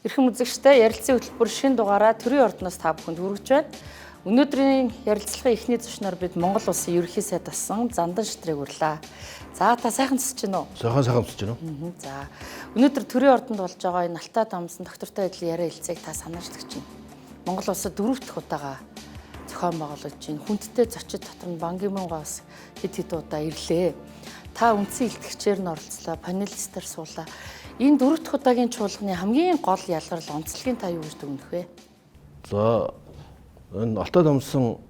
Эрхэм үзэгчтэй ярилцсан хөтөлбөр шинэ дугаараа төрийн ордноос та бүхэнд хүргэж байна. Өнөөдрийн ярилцлагын эхний зочноор бид Монгол улсын ерөнхий сайд болсон Зандан Шитрийг урлаа. За та сайхан цэсэж байна уу? Сайхан цэсэж байна уу? За өнөөдөр төрийн ордонд болж байгаа энэ Алтай дамсан доктортой адил яриа хэлцээг та санааж өгч байна. Монгол улсад 4 дахь удаага зохион байгуулж байна. Хүндтэй зочид дотор нь Ban Ki-moon бас хэд удаа ирлээ. Та үндсэн илтгэгчээр нь оролцлоо, панелистээр суулаа. Энэ 4 дахь удаагийн чуулганы хамгийн гол ялгарл онцлогийг та юу гэж дүгнэх вэ? За энэ Алтай дамсан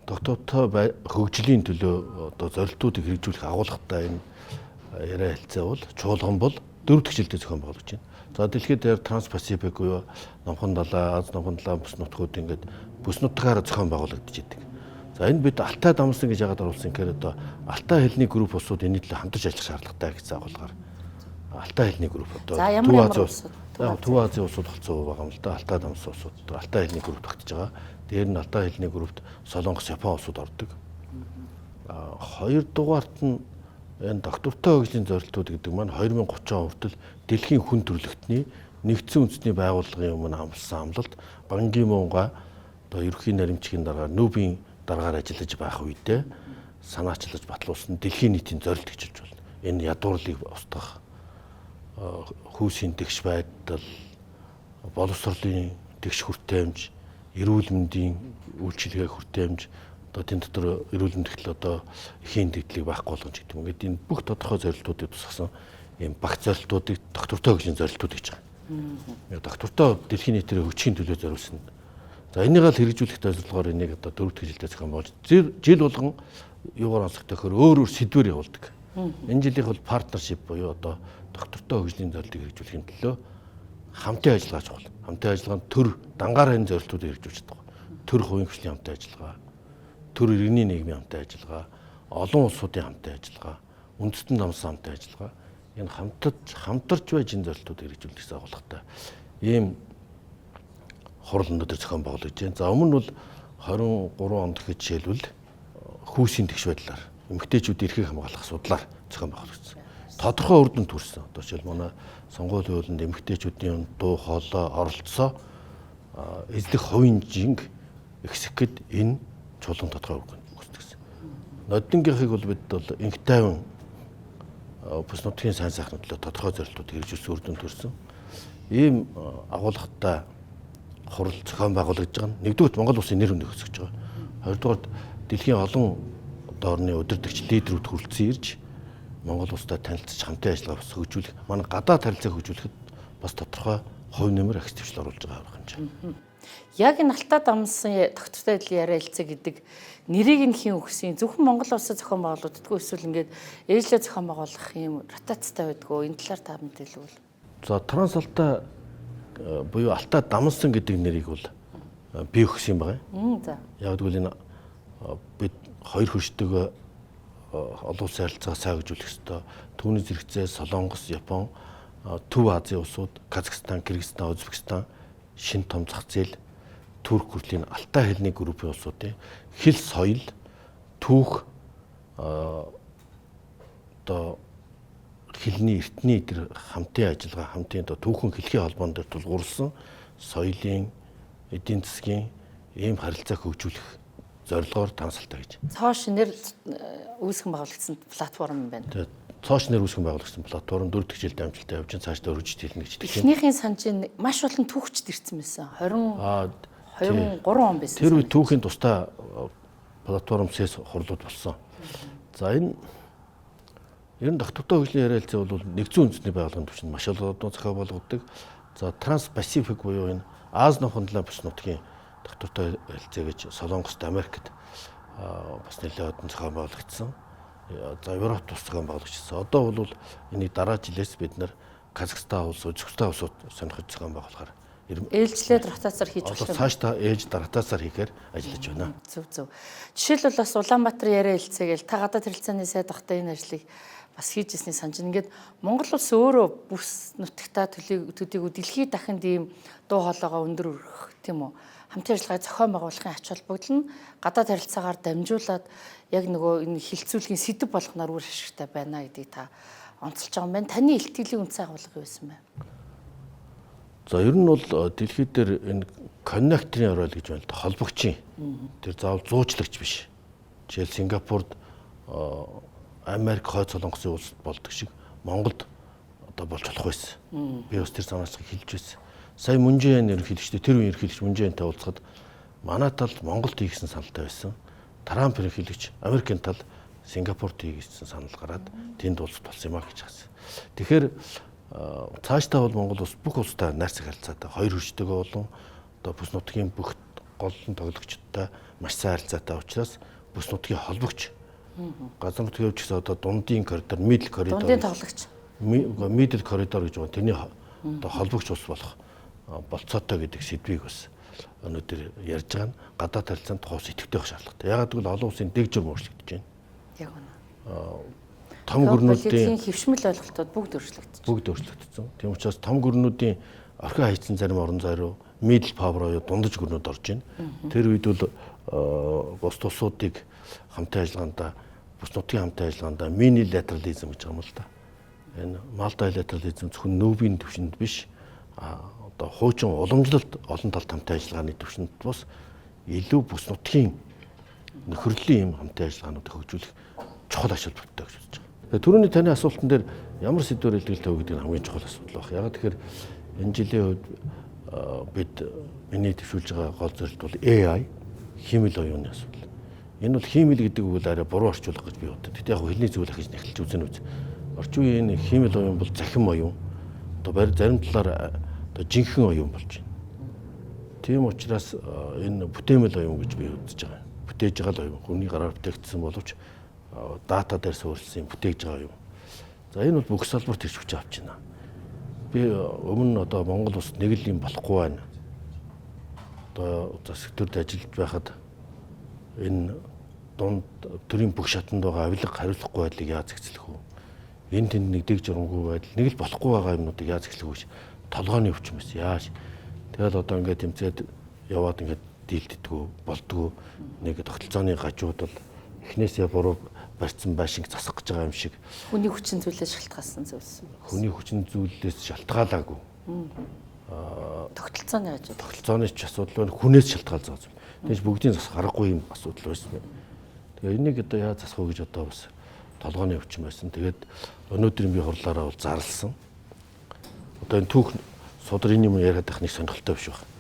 доктортой хөгжлийн төлөө одоо зорилтуудыг хэрэгжүүлэх агуулгатай энэ яриа хэлцээ бол чуулган бол 4 дахь жилдээ зохион байгуулж байна. За дэлхийд дээр Транс-Пасифик буюу Номхон далай, Аз Номхон далай бүс нутгууд ингээд бүс нутгаар зохион байгуулагдаж байдаг. За энэ бид Алтай дамсан гэж яагаад оруулсан гэхээр одоо Алтай хэлний групп улсууд энэ төлөө хамтарч ажиллах шаардлагатай гэсэн агуулгаар Алтай хэлний групп одоо Төв Азийн улсууд болцсон байгаа юм л да. Алтай дамсан улсууд Алтай хэлний групп тогтож байгаа. Дээр нь Алтай хэлний группт Солонгос, Япон улсууд ордог. Хоёр дугаарт нь энэ доктортой хөгжлийн зорилтууд гэдэг маань 2030 он хүртэл дэлхийн хүн төрөлхтний нэгдсэн үндэсний байгууллагын өмнө амласан амлалт Ban Ki-moon-га одоо ерөнхий наримчгийн дараагаар нүүбийн дараагаар ажиллаж байх үедээ санаачлаж батлуулсан дэлхийн нийтийн зорилт гэж хэлж байна. Энэ ядуурлыг устгах, хүйсийн тэгш байдал, боловсролын тэгш хүртээмж, эрүүл мэндийн үйлчилгээ хүртээмж, одоо тэн дотор эрүүл мэндэл одоо эхийн дэвтлийг байхгүй болгож гэдэг юм. Ингээд энэ бүх тодорхой зорилтуудыг тусгасан ийм багц зорилтуудыг доктортой хөгжлийн зорилтууд гэж байгаа. Доктортой дэлхийн нийтээр хөгжихийн төлөө зориулсан. За энийг л хэрэгжүүлэх зорилгоор энийг одоо 4 дахь жилдээ зохион байгуулж жил болгон юугаар онцлогтой гэхээр өөр сэдвээр явуулдаг. Энэ жилийнх бол партнершип буюу одоо доктортой хөгжлийн зорилтыг хэрэгжүүлэхийн төлөө хамтын ажиллагаа чухал. Хамтын ажиллагаанд төр дангаар энэ зорилтуудыг хэрэгжүүлж байгаа. Төр хувийн хөгжлийн хамтын ажиллагаа, төр иргэний нийгмийн хамтын ажиллагаа, олон улсуудын хамтын ажиллагаа, үндэстэн намсан хамтын ажиллагаа энэ хамтарч байж энэ зорилтуудыг хэрэгжүүлэх гэсэн агуулгатай ийм хурал өнөөдөр зохион байгуулж байна. За өмнө нь бол 23 онд гэхэд жишээлбэл хүүсийн тэгш байдлаар эмэгтэйчүүд эрхийг хамгаалах асуудлаар зохион байгуулагдсан. Тодорхой үр дүнд хүрсэн. Одоо жишээл манай сонгуулийн хуулинд эмэгтэйчүүдийн дуу хоолой оролцоо эзлэх хувийн жинг ихсэхэд энэ чуулган тодорхой үр дүнд үүсгэсэн. Ноддингийнхыг бол бид бол инх тайван бүс нутгийн сайн сайхны төлөө тодорхой зорилтууд хэрэгжүүлсэн үр дүнд хүрсэн. Ийм агуулгатай хурал зохион байгуулагдж байгаа нь нэгдүгээр Монгол улсын нэр хүнд өсгөж байгаа. Хоёрдугаар дэлхийн олон орны удирдагч лидерүүд хүрэлцэн ирж Монгол улстай танилцж хамтын ажиллагаа бас хөгжүүлэх, манай гадаад харилцааг хөгжүүлэхэд бас тодорхой хувь нэмэр ахис твшил оруулж байгаа юм. Яг энэ Алтай дамсан доктортой адил яриа хэлцээ гэдэг нэрийг нь хэн өгсөн? Зөвхөн Монгол улсад зохион байгуулагддаггүй эсвэл ингээд ээжлээ зохион байгуулах юм ротацтай байдгүй. Энэ талаар та мэдээлвэл. За Транс Алтай буюу Алтай дамсан гэдэг нэрийг бол би өгсөн юм байна. За. Яг гэвэл энэ бид хоёр хөршдөг олон улсын харилцаагаа сайн хөгжүүлэх ёстой. Түүний зэрэгцээ Солонгос, Япон, Төв Азийн улсууд, Казахстан, Кыргызстан, Узбекистан, шинэ том зах зээл, Турк хүртлийн Алтай хэлний группийн улсуудын хэл соёл, түүх одоо хэлний эртний тэр хамтын ажиллагаа, хамтын одоо түүхэн хэлхийн холбоон дээр тулгуурласан соёлын, эдийн засгийн ийм харилцаа хөгжүүлэх зорилгоор Транс-Алтай гэж. Цоош нэр үүсгэн байгуулагдсан платформ юм байна. Тэгээд цоош нэр үүсгэн байгуулагдсан платформ 4 дахь жилд амжилттай явж байгаа. Цаашдаа өргөжт хэлнэ гэж хэлсэн. Эхнийхийн санжийн маш олон түүхчд ирсэн байсан. 23 он байсан. Тэр үе түүхийн тустай платформ сэс хурлууд болсон. За энэ ер нь доктортой хөгжлийн яриа хэлцээ бол нэгдсэн үндэсний байгууллагын түвшинд маш олон зохион болгодог. За Транс-Пасифик буюу энэ Аз Номхон далай бүс нутгийн доктортой хэлцээ гэж Солонгост, Америкт бас нэлээд олон зохион байгуулагдсан. За Европт бас зохион байгуулагдсан. Одоо бол энийг дараа жилээс бид нэр Казахстан улс, Узбекистан улсууд сонирхож зохион байгуулахаар ээлжлээд ротацаар хийж болох юм. Цаашдаа ээлж ротацаар хийхээр ажиллаж байна. Зөв. Жишээлбэл бас Улаанбаатар яриа хэлцээгээл та гадаад харилцааны сайд багтаа энэ ажлыг бас хийж ирсний санаж. Ингээд Монгол улс өөрөө бүс нутагтаа төдийгүй дэлхийд дахинд ийм дуу хоолойгоо өндөр өргөх тийм үү? Хамтын ажиллагаа зохион байгуулахын ач холбогдол нь гадаад харилцаагаар дамжуулаад яг нөгөө энэ хилцүүлгийн сэдэв болгоноор үр ашигтай байна гэдгийг та онцолж байгаа юм байна. Таны илтгэлийн үндсэн агуулга юу байсан бэ? За ер нь бол дэлхийд дээр энэ коннекторын роль гэж байна л да, холбогчийн. Тэр заавал зуучлагч биш. Жишээл Сингапурд Америк, Хойд Солонгосын улсад болдог шиг Монголд одоо болж болох байсан. Би бас тэр санаачийг хэлж байсан. Сая Мунжин ерөнхийлөгчтэй тэр үеийн ерөнхийлөгч Мунжинтай уулзахад манай тал Монголд хийгсэн саналтай байсан. Трамп ерөнхийлөгч Америкийн тал Сингапурт хийгсэн санал гараад тэнд улсад болсон юм а гэж хэлсэн. Тэгэхээр цаашдаа бол Монгол улс бүх улстай найрсаг харилцаатай, хоёр хөрчтэйгээ болон одоо бүс нутгийн бүх голлон тоглогчдтой маш сайн харилцаатай учраас бүс нутгийн холбогч газар нутгийн хөвч гэсэн одоо дундын коридор, middle коридор. Дундын тоглогч. Middle коридор гэж байна. Тэрний одоо холбогч улс болох болцоотой гэдэг сэдвийг бас өнөөдөр ярьж байгаа нь гадаад харилцаанд тухайн идэвхтэй байх шаардлагатай. Ягаад гэвэл олон улсын дээгжүр өөрчлөгдөж байна. Яг үнэ. Том гүрнүүдийн хэвшмэл ойлголтууд бүгд өөрчлөгдсөн. Тийм учраас том гүрнүүдийн орхин хайцсан зарим орон зай руу middle power буюу дундаж гүрнүүд орж байна. Тэр үед бол бус тусуудыг хамтын ажиллагаанда, бус нутгийн хамтын ажиллагаанда мини-латерализм гэж байгаа юм л да. Энэ малтилатерализм зөвхөн нүүбийн түвшинд биш, одоо хуучин уламжлалт олон талт хамтын ажиллагааны түвшинд бас илүү бус нутгийн нөхөрлөлийн юм хамтын ажиллагаануудыг хөгжүүлэх чухал аж холбогдолтой гэж үзэж байгаа. Түрүүний таны асуултан дээр ямар сэдвээр илэрхийлэх вэ гэдэг нь хамгийн чухал асуудал байна. Ягаад тэгэхээр энэ жилийн үед бид миний төвшүүлж байгаа гол зорилт бол AI, хиймэл оюуны асуудал. Энэ бол хиймэл гэдэг үг арай буруу орчуулах гэж би боддог. Тэгтээ яг хэлний зөвлөх гэж нэхэлж үзэн үз. Орчин үеийн энэ хиймэл оюун бол захим оюун. Одоо зарим талаар одоо жинхэнэ оюун болж байна. Тийм учраас энэ бүтээмэл оюун гэж би үзэж байгаа. Бүтээж байгаа л оюун. Хүний гараар бүтээгдсэн боловч дата дээр суурилсан бүтээгж байгаа юм. За энэ бол бүх салбарт ирж хүч авч байна. Би өмнө одоо Монгол улсад нэг л юм болохгүй байна. Одоо секторт ажиллаж байхад энэ дунд төрийн бүх шатанд байгаа авилга хариуцахгүй байдлыг яаж зэгцлэх вэ? Энэ тэнд нэгдэг журамгүй байдал нэг л болохгүй байгаа юмнуудыг яаж зэгцлэх вэ? Толгойн өвчин мэс яаж. Тэгэл одоо ингээд тэмцээд яваад ингээд дийлддэггүй болдгоо нэг тогтолцооны гажууд бол эхнээсээ буруу барьсан байшинг засах гэж байгаа юм шиг. Хүний хүчин зүйлээс шалтгаалсан зүйлс. Хүний хүчин зүйлээс шалтгаалаагүй. Тогтолцооны гажууд. Тогтолцооны ч асуудал байна, хүнээс шалтгаалж байгаа юм. Тэгэж бүгдийн засах аргагүй юм асуудал байсан байна. Тэгээ энийг одоо яаж засах вэ гэж одоо бас толгойн өвчин байсан. Тэгээд өнөөдрийн би хурлаараа бол зарлсан. Одоо энэ түүх судрын юм яриад байх нэг сонирхолтой биш байна.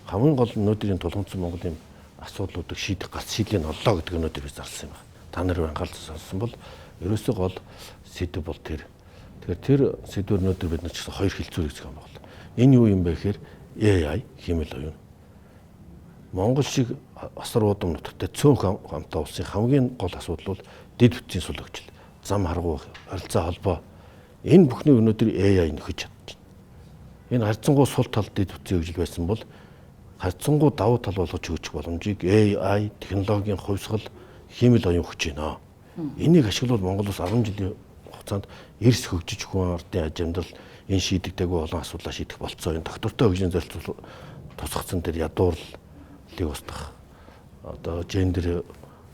Хамгийн гол нь өнөөдрийн тулгымцсан Монголын асуудлуудыг шийдэх гац шийдлийн оллоо гэдэг өнөөдөр би зарлсан юм байна. Та нар анхаарч сонссон бол ерөөсөө гол сэдв бол тэр. Тэгэхээр тэр сэдвэр өнөөдөр бид нар ч гэсэн хоёр хилцүүрийг зохион байгуулсан. Энэ юу юм бэ гэхээр AI хиймэл оюун. Монгол шиг асар удам нутагтай цөөн хамтаа улсын хамгийн гол асуудал бол дэд бүтцийн сул өгчл, зам харгуу, харилцаа холбоо. Энэ бүхнийг өнөөдөр AI нөхөж чадчих. Энэ харьцангуй сул тал дэд бүтцийн хөгжил байсан бол харьцангуй давуу тал болгож өгчих боломжийг AI технологийн хувьсгал хиймэл оюун өгч байна. Энийг ашиглавал Монгол улс 10 жилийн хугацаанд эрс хөгжиж хүн ардын аж амьдрал энэ шийдэгдээгүй олон асуудлаа шийдэх болцоо. Энэ доктортой хөгжлийн зорилт тусгацсан дээр ядуурлыг устгах. Одоо гендер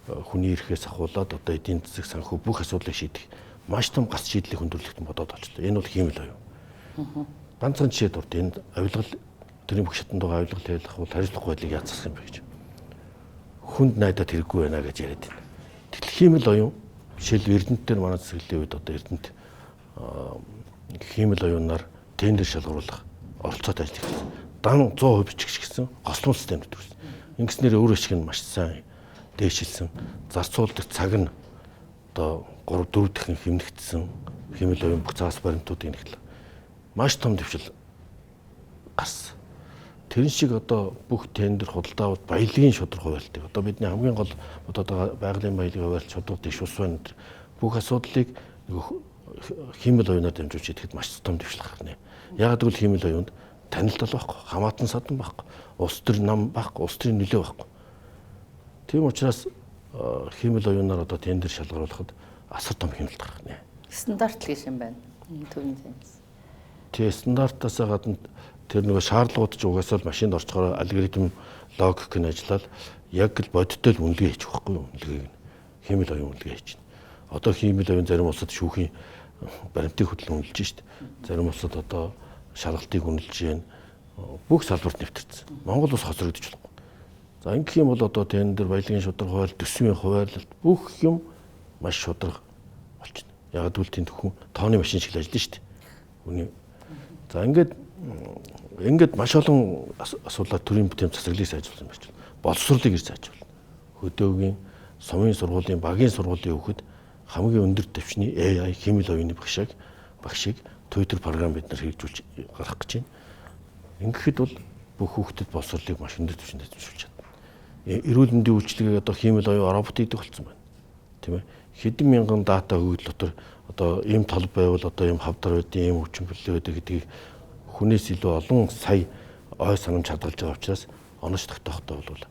хүний эрхээс ахуулаад одоо эдийн засаг санхүү бүх асуудлыг шийдэх маш том гас шийдлийг хөндөрлөхт бодоод олчлоо. Энэ бол хиймэл оюун. Ганцхан жишээ дурд энд авилгал тэрийн бүх шатанд байгаа авилгал хэлэх бол хариуцлахгүй байдлыг яаж засах юм бэ гэж. Хүнд найдаад хэрэггүй байна гэж яриад байна. Тэгтэл хиймэл оюун жишээл Эрдэнэт дээр манай засаглалын үед одоо Эрдэнэт хиймэл оюунаар тендер шалгаруулах оролцоотой ажиллаж дан 100% бичгсэн гослон систем төөрсөн. Ингэснээр өөр ашиг нь маш сайн дээшилсэн. Зарцуулдаг цаг нь одоо 3-4 дахин хэмнэгдсэн хиймэл оюун бүх цаас баримтуудыг нэгтлээ. Маш том дэвшил гарсан. Тэрэн шиг одоо бүх тендер худалдаавууд баялагын шудраг хуваалтыг одоо бидний хамгийн гол бодоод байгаа байгалийн баялагын хуваалт шудрагуудыг шус байна. Бүх асуудлыг хиймэл оюунаар дамжуулж идэхэд маш том дэвшил гарна. Яг гэвэл хиймэл оюунд танилтал байхгүй, хамаатан садан байхгүй, улс төр нам байхгүй, улс төрийн нөлөө байхгүй. Тийм учраас хиймэл оюунаар одоо тендер шалгаруулахад асар том хэмнэлт гарна. Стандарт л гэж юм байна. Төрийн зэмс. Тэгээ стандартаас гадна тэр нөгөө шаардлагууд ч угаасаа л машинд орчхоор алгоритм логик нь ажиллаад яг л бодиттой л үнэлгээ хийчих байхгүй юу? Үнэлгээг нь хиймэл оюун үнэлгээ хийж байна. Одоо хиймэл оюун зарим улсад шүүхийн баримтыг хөтлөн үнэлж шít. Зарим улсад одоо шалгалтыг үнэлж байна. бүх салбарт нэвтэрсэн. Монгол ус хоцрогдож болохгүй. За ингэх юм бол одоо тэн дээр баялагын шударга хууль, төсвийн хуваарлалт бүх юм маш шударга болчихно. Яг гэвэл тэнд хүн тооны машин шиг л ажиллана шүү дээ. Үний. За ингээд маш олон асуудлаар төрийн бүтээн засаглалыг сайжруулсан байж байна. Боловсролыг ирж сайжруулна. Хөдөөгийн, сумын сургуулийн, багийн сургуулийн хүүхэд хамгийн өндөр түвшний AI химэл оюуны багшийг Twitter програм бид нар хэрэгжүүлж гаргах гэж байна. Ингэхэд бол бүх хүүхдэд боловсролыг маш өндөр түвшинд эзэмшүүлж чадна. Эрүүл мэндийн үйлчилгээг одоо химэл оюун робот хийдэг болсон байна. Тийм ээ. Хэдэн мянган дата өгөгдөл дотор одоо ийм тал байвал одоо ийм хавдар байдیں۔ Ийм хүчин бүлээ байдаг гэдгийг хүнээс илүү олон сая ой санамж хадгалж байгаа учраас оноч тогтоохтой бол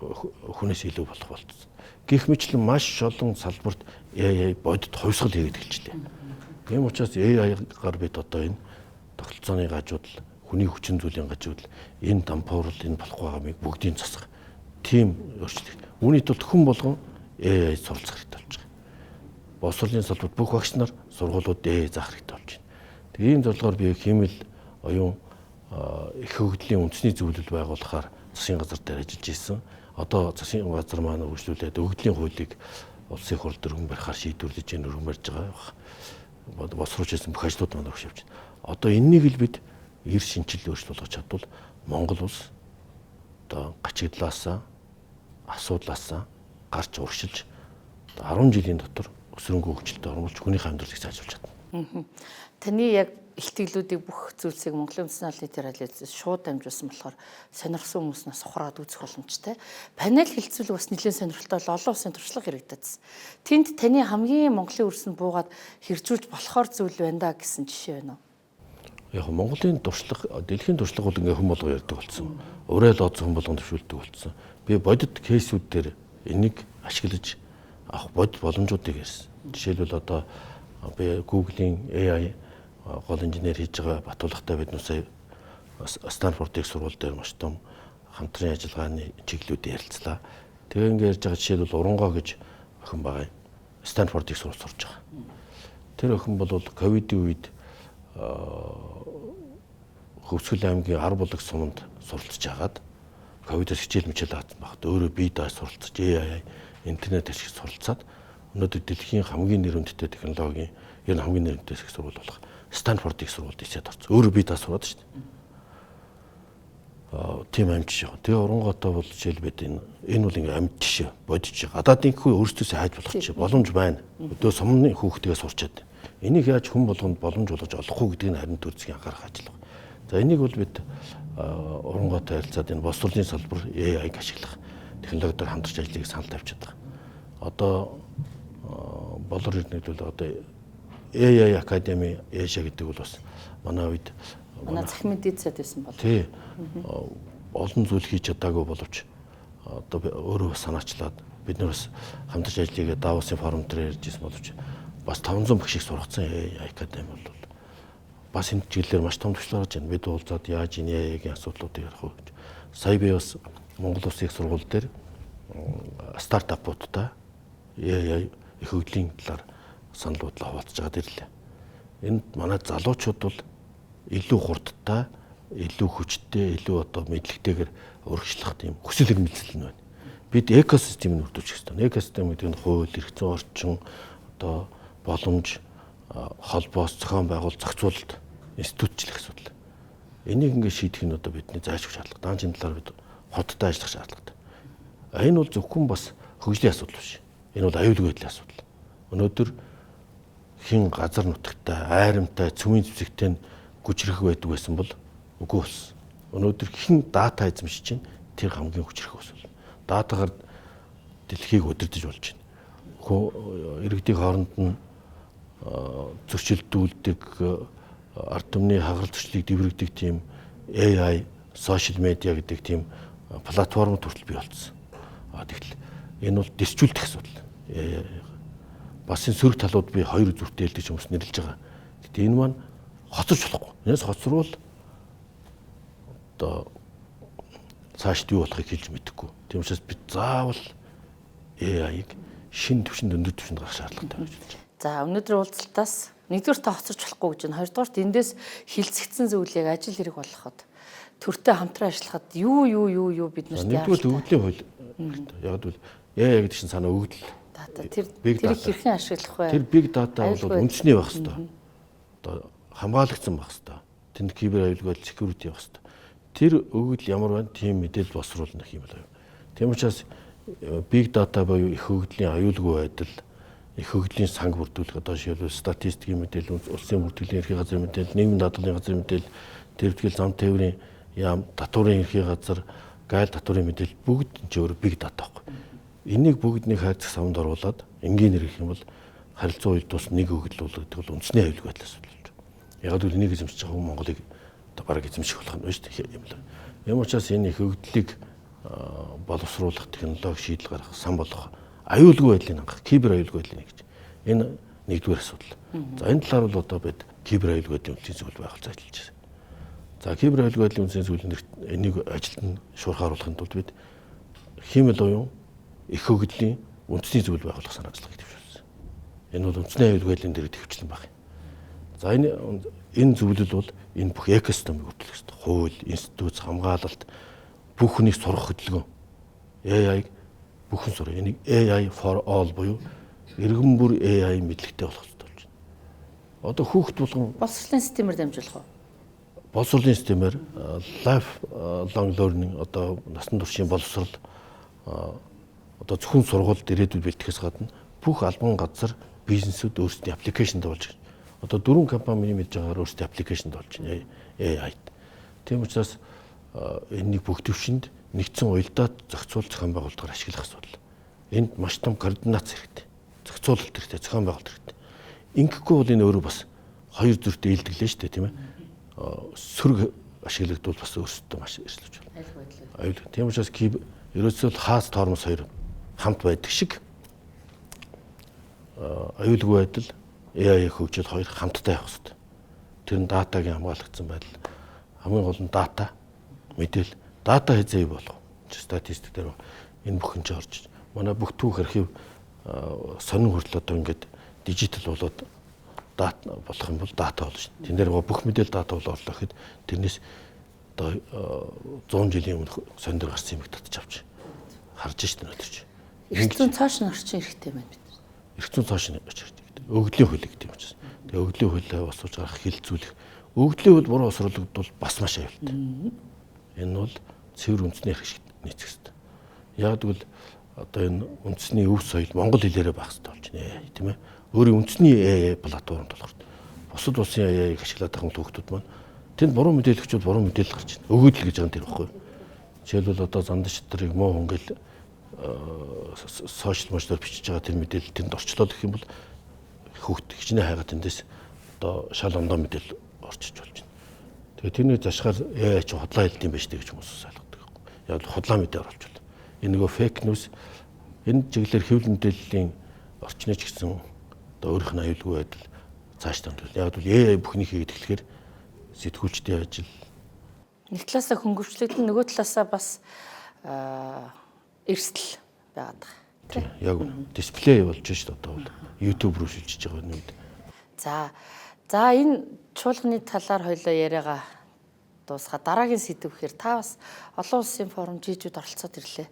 хүнээс илүү болох болчихсон. Гэх мэтлэн маш олон салбарт AI бодит хувьсгал хийгээд эхэлжлээ. Тийм учраас AI-гаар бид одоо энэ тогтолцооны гажуудал, хүний хүчин зүйлийн гажуудал, энэ дампуурал энэ болох байгаамыг бүгдийг засах. Тийм өөрчлөлт. Үүний тулд хүн болгон AI суралцах хэрэгтэй болж байгаа. Боловсролын салбарт бүх багш нар сургуулиуд AI заах хэрэгтэй болж байна. Тэгээ ийм зорилгоор би химэл оюун их хөгжлийн үндэсний зөвлөл байгуулахаар засгийн газар дээр ажиллаж ирсэн. Одоо засгийн газар маань үргэлжлүүлээд өгөгдлийн хуулийг улсын хурл дөрвөн барихаар шийдвэрлэж өргөн барьж байгаа. Боловсруулж ирсэн бүх ажлууд маань өгч явж байна. Одоо энэнийг л бид эр шинчил өөрчлөлт болгож чадвал Монгол улс одоо гачигдлаасаа асуудлаасаа гарч урагшилж 10 жилийн дотор өсрөнгөө хөгжилтэй оруулж хүнийхээ амьдралыг сайжруулж чадна. Таны яг ихтгэлүүдийг бүх зүйлсийг Монголын үндэсний албаны телевизээс шууд дамжуулсан болохоор сонирхсан хүмүүс нас ухраад үзэх боломжтой. Панел хэлцүүлэг бас нэлээд сонирхолтой олон улсын туршлага хэрэгдэсэн. Тэнд таны хамгийн Монголын өрсөнд буугаад хэрэгжүүлж болохоор зүйл байна да гэсэн жишээ байна уу? Яг Монголын туршлага, дэлхийн туршлага бол ингээ хүм болго ярьдаг болсон. Урай л одсон хүм болгон төвшүүлдэг болсон. Би бодит кейсүүд дээр энийг ашиглаж авах бодит боломжуудыг ярьсан. Жишээлбэл одоо би Google-ийн AI гол инженер хийж байгаа Батулгатай бид сая Станфордын сургууль дээр маш том хамтран ажиллагааны чиглэлүүд ярилцлаа. Тэгээ ингээд ярьж байгаа жишээлбэл Урунгоо гэж охин байгаа. Станфордын сургууль сурж байгаа. Тэр охин бол ковидын үед Хөвсгөл аймгийн Ар булаг суманд суралцж агаад ковидоос хичээл мичээл авсан багт өөрөө бие дааж суралцж AI интернет ашиг суралцаад өнөөдөр дэлхийн хамгийн нэр хүндтэй технологийн ер нь хамгийн нэр хүндтэй их сургууль болох Станфордын сургуульд ичээд орсон. Өөрөө бие дааж сураад шүү дээ. Тийм амт жишээ. Тэгээ Урунгоотой бол жишээлбэл энэ бол ингээм амт жишээ бодож гадаадын хүү өөрсдөөсөө хайж болох чи боломж байна. Өдөө сумны хүүхдгээ сурчаад. Энийг яаж хүн болгонд боломж болгож олох уу гэдгийг харин төрцгийн анхаарах ажил байна. За энийг бол бид Урунгоотой харилцаад энэ боловсролын салбар AI-г ашиглах технологиор хамтарч ажлыг санал тавьчихад байгаа. Одоо болор ирнэглэл одоо AI Academy Asia гэдэг бол бас манай үед манай захин мэдээцэд байсан бол тий олон зүйл хийж чадаагүй боловч одоо өөрөө санаачлаад бид нар бас хамтарч ажиллагаа Давосын форум дээр ярьж ирсэн боловч бас 500 багшийг сургацсан AI Academy бол бас энэ чиглэлээр маш том төвчлөр гарч байна. Бид уулзаад яаж энэ AI-гийн асуудлуудыг ярих вэ гэж. Сая би бас Монгол Улсын их сургууль дээр стартапуудтай AI их хөгжлийн талаар санал бодлоо хуваалцаж байгаа дэрлээ. Энд манай залуучууд бол илүү хурдтай, илүү хүчтэй, илүү одоо мэдлэгтэйгээр урагшлах тийм хүсэл эрмэлзэл нь байна. Бид экосистемийг бүрдүүлчих хэрэгтэй. Экосистем гэдэг нь хууль, эрх зүйн орчин, одоо боломж, холбоос зохион байгуул, зохицуулалт, институтчлах асуудал. Энийг ингээд шийдэх нь одоо бидний зайлшгүй шаардлага. Даанч энэ талаар бид хоттой ажиллах шаардлагатай. Энэ бол зөвхөн бас хөгжлийн асуудал биш. Энэ бол аюулгүй байдлын асуудал. Өнөөдөр хин газар нутагтай, айрамтай, цөмийн зэвсэгтэй хүчрэх байдаг байсан бол үгүй болсон. Өнөөдөр хин дата эзэмшиж чинь тэр хамгийн хүчрэх болсон. Датагаар дэлхийг удирдах болж байна. Иргэдийн хооронд нь зөрчилдүүлдэг, ард түмний хагарал зөрчлийг дэврэгдэг тийм AI, сошиал медиа гэдэг тийм платформ төрөл бий болсон. Тэгтэл энэ бол дэвсжүүлэх асуудал. Бас энэ сөрөг талууд би хоёр зүрхтэй хэлдэг хүмүүс нэрлэж байгаа. Гэтэл энэ маань хоцорч болохгүй. Энэс хоцрвол одоо цаашд юу болохыг хэлж мэдэхгүй. Тийм учраас бид заавал AI-г шинэ түвшинд өндөр түвшинд гаргах шаардлагатай гэж байна. За өнөөдөр уулзалтаас нэгдүгээр та хоцорч болохгүй гэж байна. Хоёрдугаарт эндээс хилцэгдсэн зүйлийг ажил хэрэг болгоход төртэй хамтран ажиллахад юу бид нарт яаж нэгдүгээр өгөгдлийн хууль. Яг л яа гэдэг чинь санаа өгөгдөл. дата тэрийг хэрхэн ашиглах вэ? Тэр big data бол үндэсний байх хэвээр. Одоо хамгаалагдсан байх хэвээр. Тэнд кибер аюулгүй security байх хэвээр. Тэр өгөгдөл ямар байна? Тийм мэдээлэл босруулах юм байна. Тийм учраас big data буюу их хөгжлийн аюулгүй байдал, их хөгжлийн санг бүрдүүлэх одоо жишээлбэл статистикийн мэдээлэл, улсын бүртгэлийн ерхий газрын мэдээлэл, нийгмийн даатгалын газрын мэдээлэл, тэрвтгэл зам тээврийн яам, татварын ерхий газар, гайл татварын мэдээлэл бүгд ч өөр big data байхгүй. Энийг бүгднийг хайрцаг савнд оруулаад энгийн нэр гэх юм бол харилцан уялдуус нэг өгөгдөл болгодог бол үндэсний аюулгүй байдлаас болж. Яг л энийг эзэмшиж байгаа хүн Монголыг бараг эзэмших болох нь шүү дээ юм л. Юм учраас энэ их өгөгдлийг боловсруулах технологи шийдэл гаргах, сан болгох, аюулгүй байдлыг хангах, кибер аюулгүй байдлыг гэж. Энэ нэгдүгээр асуудал. За энэ талаар бол одоо бид кибер аюулгүй байдлын үндэсний зөвлөл байгуулж ажиллаж байна. За кибер аюулгүй байдлын үндэсний зөвлөлд энийг ажилд нь шуурхай оруулахын тулд бид хиймэл оюун их хөгжлийн үндэсний зөвлөл байгуулах санаа ажиллагааг төвшүүлсэн. Энэ бол үндэсний аюулгүй байдлын дээр төвчлэн баг. За энэ зөвлөл бол энэ бүх экосистемыг хөтлөх ёстой. Хууль, институт, хамгаалалт бүх хүнийг сурах хөдөлгөөн. AI-г бүхэн сурах. Энийг AI for all буюу иргэн бүр AI мэдлэгтэй болох хэрэгтэй болж байна. Одоо хүүхд болгон боловсролын системээр дамжуулах уу? Боловсролын системээр life long learning одоо насан туршийн боловсрол одоо зөвхөн сургуульд ирээдүйд бэлтгэхээс гадна бүх албан газар бизнесүүд өөрсдийн аппликейшнд болж байна. Одоо 4 компани миний мэдж байгаагаар өөрсдийн аппликейшнд болж байна. AI. Тийм учраас энэнийг бүх төвшөнд нэгдсэн уялдаа зохицуул зохион байгуулалтаар ашиглах асуудал. Энд маш том координац хэрэгтэй. Зохицуулалт хэрэгтэй, зохион байгуулалт хэрэгтэй. Ингэхгүй бол энэ өөрөө бас хоёр зүртээ илдэглээ шүү дээ, тийм ээ. Сөрөг ашиглагдвал бас өөрсдөө маш эрсэлж байна. Аюул. Тийм учраас ерөөсөө хаас тоормос хоёр хамт байдаг шиг аюулгүй байдал AI хөгжил хоёр хамтдаа явах хэрэгтэй. Тэр нь датагийн хамгаалагдсан байдал. Хамгийн гол нь дата мэдээлэл. Дата хэзээ болох вэ? Статистик дээр энэ бүхэн ч орж манай бүх түүх архив сонин хүртэл одоо ингээд дижитал болоод дата болох юм бол дата болно шүү. Тэн дээр бүх мэдээлэл дата бол орлоо гэхэд тэрнээс одоо 100 жилийн өмнө сонин дээр гарсан юм татчих авч харж штэ нөтөрч. Эрхцэн цааш нь орчин хэрэгтэй байна бид. Эрхцэн цааш нь орчин хэрэгтэй. Өгөгдлийн хууль гэдэг юм чинь. Тэгээ өгөгдлийн хуулиа босууж гарах хилцүүлэх. Өгөгдлийн хууль буруу босруулагдвал бас маш аюултай. Энэ бол цэвэр үндэсний эрх шиг нийцэх хэрэгтэй. Яг тэгвэл одоо энэ үндэсний өв соёл монгол хэлээрээ байх хэрэгтэй болж байна, тийм ээ. Өөрийн үндэсний AI платформ болохоор бусад улсын AI-г ашиглаад байгаа хүүхдүүд маань тэнд буруу мэдээлэл өгчвөл буруу мэдээлэл гарч байна. Өгөөдөл гэж байгаа юм тэр баггүй. Жишээлбэл одоо зандан шитрийг муу хүн гэл сошиал медиаар бичиж байгаа тэр мэдээлэл тэнд орчлоо гэх юм бол хүүхд хичнээн хайгаад тэндээс одоо шал ондоо мэдээлэл орчиж болж байна. Тэгээ тэрний зашгаар AI ч худлаа хэлдэг юм байна шүү дээ гэж хүмүүс ойлгодог. Яг худлаа мэдээ оруулж байна. Энэ нөгөө фейк ньюс энэ чиглэлээр хэвлэл мэдээллийн орчныг ч гэсэн одоо өөрийнх нь аюулгүй байдал цааш томдвол. Яг бол AI бүхнийг хийгээд эхлэхээр сэтгүүлчдийн ажил Нэг талаасаа хөнгөвчлөгдөн нөгөө талаасаа бас эрсдэл байгаад байгаа. Тийм яг дисплей болж шүү дээ одоо бол YouTube руу шилжиж байгаа юм. За энэ чуулганы талаар хоёлоо яриагаа дуусгаад дараагийн сэдв гэхээр та бас олон улсын форум жижүүд оролцоод ирлээ.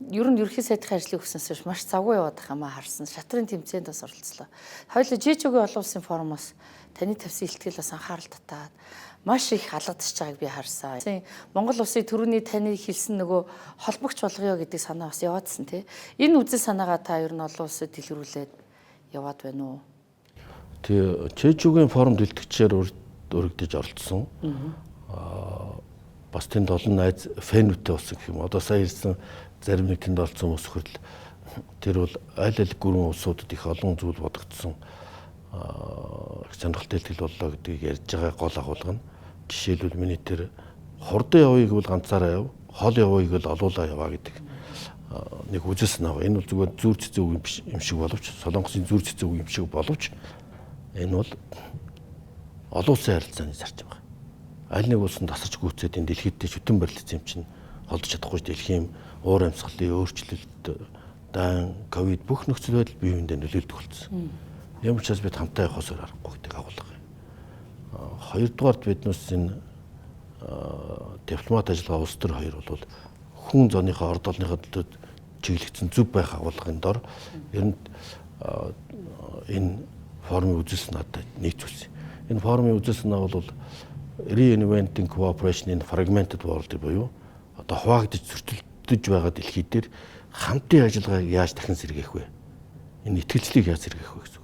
Ер нь ерөнхий сайдын ажлыг өгснөөс маш завгүй яваад байгаа юм харсан. Шатрын тэмцээнд бас оролцлоо. Хоёлоо жижигийн олон улсын форумоос таны тавьсан илтгэл бас анхаарал татаад маш их алгадчихж байгааг би харсан. Монгол улсын төрөний таны хэлсэн нөгөө холбогч болгоё гэдэг санаа бас яваадсан тий. Энэ үзэл санаагаа та ер нь олон улсад дэлгэрүүлээд яваад байна уу? Тэгээ Чэжүүгийн форумд дэлтгэгчээр өргөдөж оролцсон. Бас тэнд олон найз фэнүүтэй болсон гэх юм. Одоо сая ирсэн зарим нэг тэнд оролцсон хүмүүс хүрэл тэр бол аль аль гүрэн улсуудад их олон зүйл бодогдсон. Сонирхолтой ихтгэл боллоо гэдгийг ярьж байгаа гол агуулга нь жишээлбэл миний тэр хурдан явъя гэвэл ганцаараа яв, хол явъя гэвэл олуулаа яваа гэдэг нэг үзэл санаа байна. Энэ бол зүгээр зүр цэцэг үг юм шиг боловч Солонгосын зүр цэцэг үг юм шиг боловч энэ бол олон улсын харилцааны зарчим байна. Аль нэг улсанд тасарч гүйцээд энэ дэлхийдээ шүтэн барилдсан юм чинь холдож чадахгүй дэлхийн уур амьсгалын өөрчлөлт, дан, ковид бүх нөхцөл байдал бие биендээ нөлөөлдөг болсон. Ийм учраас бид хамтаа явахаас аргагүй гэдэг агуулга. Хоёрдугаард биднээс энэ дипломат ажиллагаа улс төр хоёр бол хүн зооныхоо орд олныхоо төлөө чиглэгдсэн зөв байх агуулгын дор ер нь энэ форумын үзэл санаатай нийцүүлсэн. Энэ форумын үзэл санаа бол Reinventing Cooperation in Fragmented World буюу одоо хуваагдж зөрчилдөж байгаа дэлхий дээр хамтын ажиллагааг яаж дахин сэргээх вэ? Энэ итгэлцлийг яаж сэргээх вэ гэсэн.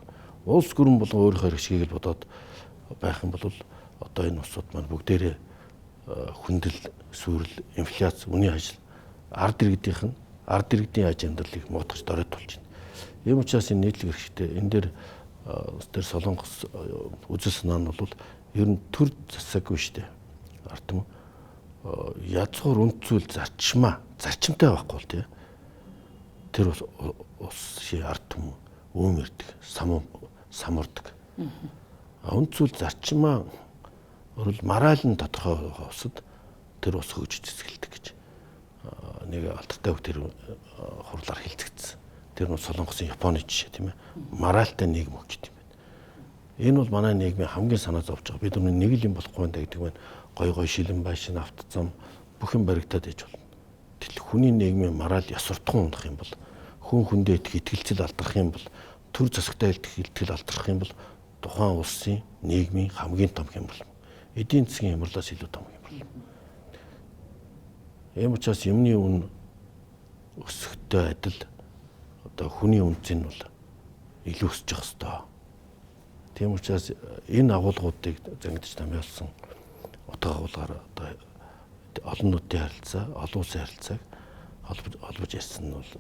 Улс гүрэн болон өөрийнхөө хэрэгшгийг л бодоод байх юм бол одоо энэ улсууд маань бүгдээрээ хүндэл, сүрэл, инфляц, үнийн ажил, ард иргэдийн аж амьдралыг муудахж доройд болж байна. Ийм учраас энэ нийтлэг хэрэгтэй. Энэ дээр Солонгос үзэл санаа нь бол ер нь төр засаггүй шүү дээ. Ардам язгуур үнд зүйл зарчимтай байхгүй бол тий. Тэр улсын ард түмэн өөмөрдөг, самурдаг. Үнд зүйл зарчмаа өөрөлд мораль нь тодорхой усад тэр ус хөгжиж цэцгэлдэг гэж нэг алдартай үг тэр хурлаар хэлцэгдсэн. Тэр нь Солонгосын Японы жишээ тийм ээ. Моральтай нийгэм хөгжиж юм байна. Энэ бол манай нийгмийн хамгийн санаа зовж байгаа. Бид нэг л юм болохгүй байна гэдэг нь гой шилэн байшин автоцом бүх юм баригдаад иж болно. Тэгэл хүний нийгмийн мораль ясвартхан унах юм бол хүн хүндээ итгэлцэл алдрах юм бол төр засагтай итгэл алдрах юм бол тухайн улсын нийгмийн хамгийн том хямрал. Эдийн засгийн хямралаас илүү том хямрал. Ийм учраас юмны үн өсөхтэй адил одоо хүний үнцэн бол илүү өсөж явах ёстой. Тийм учраас энэ агуулгуудыг зангидж томьёолсон утга агуулгаар одоо олон нийтийн харилцаа, олон улсын харилцааг холбож ярьсан нь бол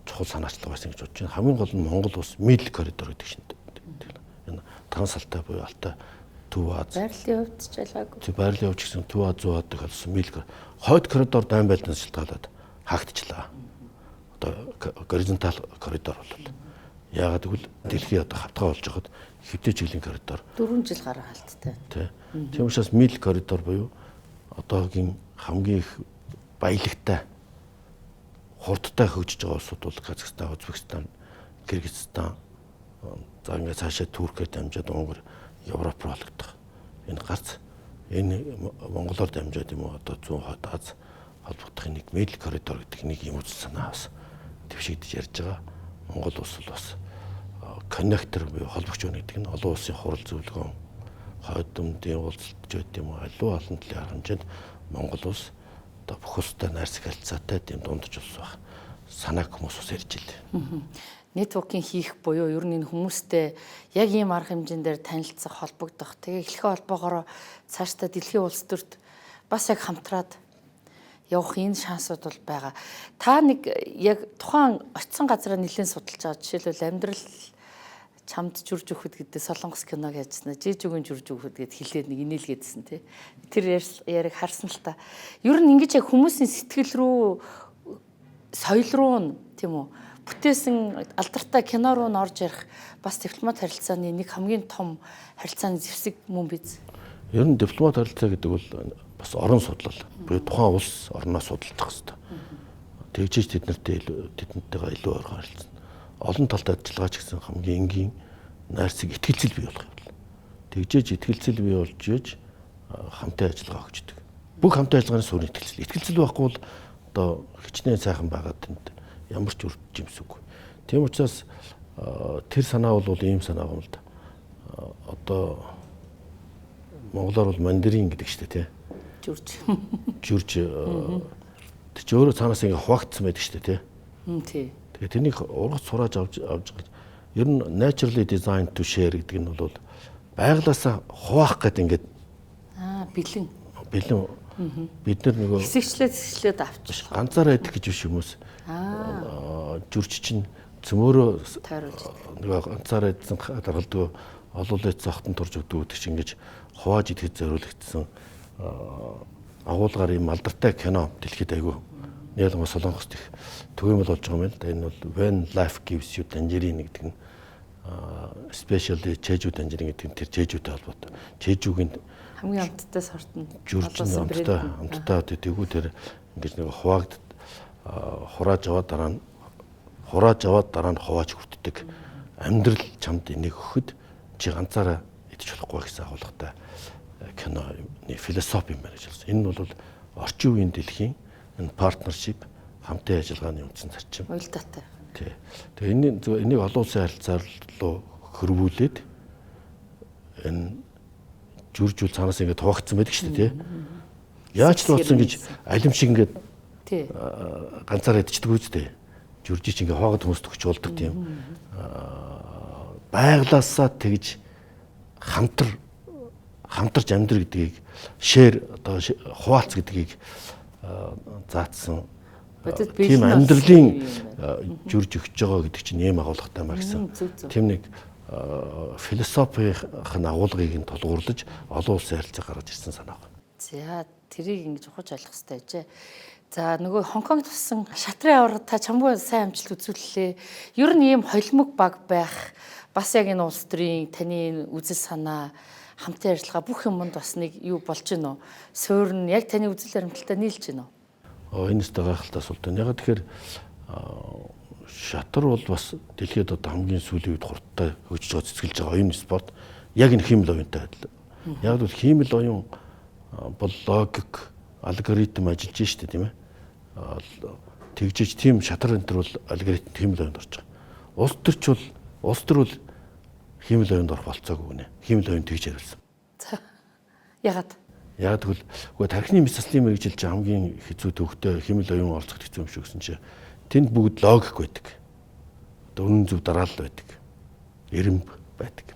чухал санаачлага байсан гэж бодож байна. Хамгийн гол нь Монгол улс Middle Corridor гэдэг шинэ. Энэ трансалтай буюу алтай Төв Аз. Байрлалын хувьд ч ялгаагүй. Тэг байрлалын хувьд ч гэсэн Төв Аз зүүн Аз гэсэн Middle Хойд коридор дайн байлнаас шилтгаалаад хаагдчихлаа. Одоо горизонтал коридор болол. Яагаад гэвэл дэлхий одоо хавтгай болж байхад хэвтэ чиглэлийн коридор 4 жил гараа халттай. Тийм учраас Middle Corridor буюу одоогийн хамгийн их баялагтай хурдтай хөгжиж байгаа улсууд бол Казахстан, Узбекистан, Кыргызстан, за ингээд цаашаа Туркээр дамжаад Унгар, Европ руу холбогдох. Энэ гарц энэ Монголоор дамжаад юм уу одоо зүүн хойд Аз холбогдох нэг Middle Corridor гэдэг нэг юм үзэл санаа бас твшигдэж ярьж байгаа. Монгол улс бас коннектор буюу холбогч байна гэдэг нь олон улсын хурал зөвлөгөөн хойд өмнөдийн уулзалт гэдэг юм уу аливаа олон талын арга хэмжээнд Монгол улс одоо бүх улстай найрсаг харилцаатай тийм дундаж улс баг. Санааг хүмүүс ус ярьж илээ. Нэтворкинг хийх буюу ер нь энэ хүмүүстэй яг ийм арга хэмжээндээр танилцах, холбогдох. Тэгээ эхлэх холбоогоор цаашдаа дэлхийн улс төрт бас яг хамтраад явах энэ шансууд бол байгаа. Та нэг яг тухайн очисон газараа нэлээд судалж байгаа. Жишээлбэл амьдрал чамд жүрж өгөхөд гэдэг Солонгос киног яжсан. Жижигэн жүрж өгөхөд гэд хэлээд нэг инээлгээдсэн тий. Тэр яриг харсан л та. Ер нь ингэж яг хүмүүсийн сэтгэл рүү, соёл руу нь тийм үү бүтээсэн алдартай кино руу н орж ярих бас дипломат харилцааны нэг хамгийн том харилцааны зэвсэг мөн биз. Ер нь дипломат харилцаа гэдэг бол бас орон судлал. Буюу тухайн улс орноос судалж байгаа хэрэгтэй. Тэгжиж тэднэртэйгээ илүү ойрхон харилцана. Олон талтай ажиллагаа ч гэсэн хамгийн энгийн найрсаг итгэлцэл бий болох юм. Тэгжиж итгэлцэл бий болж иж хамтын ажиллагаа өгчдөг. Бүх хамтын ажиллагааны суурь итгэлцэл. Итгэлцэл байхгүй бол одоо хичнээн сайхан байгаад тэнд ямар ч өртөж юмсгүй. Тийм учраас тэр санаа бол ийм санаа юм л да. Одоо монголоор бол мандарин гэдэг шүү дээ тий. Жүрж тэр чи өөрөө цаанаас ингээ хуваагдсан байдаг шүү дээ тий. Тий. Тэгээ тэрнийг ургац сурааж авч ер нь naturally designed to share гэдэг нь бол байглаасаа хуваах гэдэг ингээд бэлэн бид нар нөгөө хэсэгчлээд авчих. Ганцаараа идэх гэж биш хүмүүс. Жүрч чинь цөмөөрөө нөгөө ганцаараа идсэн даргалдгаа олуулаад зогтон турж өгдөг гэдэг чинь ингэж хувааж идэхэд зориулагдсан агуулгаар юм алдартай кино дэлхийд айгүй ялангуяа Солонгост их төгөөмөл болж байгаа юм байна. Энэ бол When Life Gives You Tangerine гэдэг нь especially Jeju Tangerine гэдэг нь тэр Jejuтэй холбоотой. Jeju-гийн хамгийн амттай сорт нь жүрч амттай тэгвэл тэр ингэж нэг хурааж аваад дараа нь хувааж хүртдэг амьдрал чамд энийг өгөхөд чи ганцаараа идэж болохгүй гэсэн агуулгатай киноны философи юм байна гэж хэлсэн. Энэ нь бол орчин үеийн дэлхийн энэ партнершип хамтын ажиллагааны үндсэн зарчим. Уялдаатай. Тий. Тэгээ энийг олон улсын харилцаар руу хөрвүүлээд энэ жүржүүл цаанаас ингээд хуваагдсан байдаг шүү дээ, тий. Яаж ч бодсон гэж алим шиг ингээд тий. Ганцаараа идчихдэг үстэй. Жүржиж ингээд хоогод хүмүүст өгч болдог тийм. Байглаасаа тэгж хамтарч амьдр гэдгийг шеэр одоо хуваалц гэдгийг заатсан. Тийм амьдралын жүрж өгч байгаа гэдэг чинь ийм агуулгатай маа гэсэн. Тийм нэг философийн агуулгыг нь тулгуурлаж олон улсын харилцаа гаргаж ирсэн санаа байна. За тэрийг ингэж ухаж ойлгох хэрэгтэй ажээ. За нөгөө Хонконгд тусан шатрын авраг та чамгүй сайн амжилт үзүүллээ. Ер нь ийм холимог баг байх бас яг энэ улс төрийн таны үзэл санаа хамтын ажиллагаа бүх юмд бас нэг юу болж гинөө. Суурь нь яг таны үзэл баримталтай нийлж гинөө. Энэс гайхалтай асуулт байна. Яг тэгэхээр шатар бол бас дэлхийд одоо хамгийн сүүлийн үед хурдтай хөгжиж байгаа цэцгэлж байгаа оюун спорт. Яг энэ хиймэл оюунтай адил. Яг бол хиймэл оюун бол логик, алгоритм ажиллаж штэ тийм ээ. Тэгжиж тийм шатар энэ төр бол алгоритм хиймэл оюунд орж байгаа. Улс төр бол хиймэл оюунд орох болцоогүй нэ. Хиймэл оюун тэгж хариулсан. За. Ягаад? Яг тэгвэл үгүй тархины мисцлим мэрэгжилж хамгийн хэцүү төвхтэй хиймэл оюун оролцох хэцүү юм шиг гэсэн чинь тэнд бүгд логик байдаг. Дөрвөн зөв дараалал байдаг. Эренб байдаг.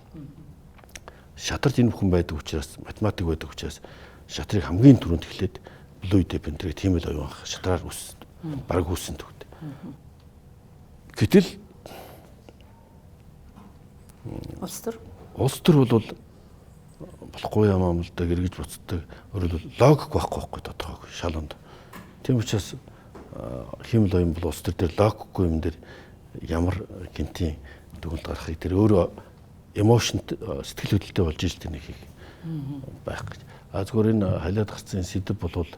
Шатарт энэ бүхэн байдаг учраас математик байдаг учраас шатрыг хамгийн түрүүнд эхлээд Blue Depend гэх хиймэл оюун шатраар баг үүссэн төвд. Гэтэл улс төр бол болохгүй юм аа л да гэргэж буцдаг. Өөрөөр логик байхгүй тодорхойгүй шалганд. Тийм учраас хиймэл оюун бол улс төр дээр логикгүй юм дээр ямар гинтийн дүгнэлт гарахыг тэр өөрөө эмошн сэтгэл хөдлөлтөй болж иж тэнийх байх гэж. Зүгээр энэ халиад гарсан сэдв бол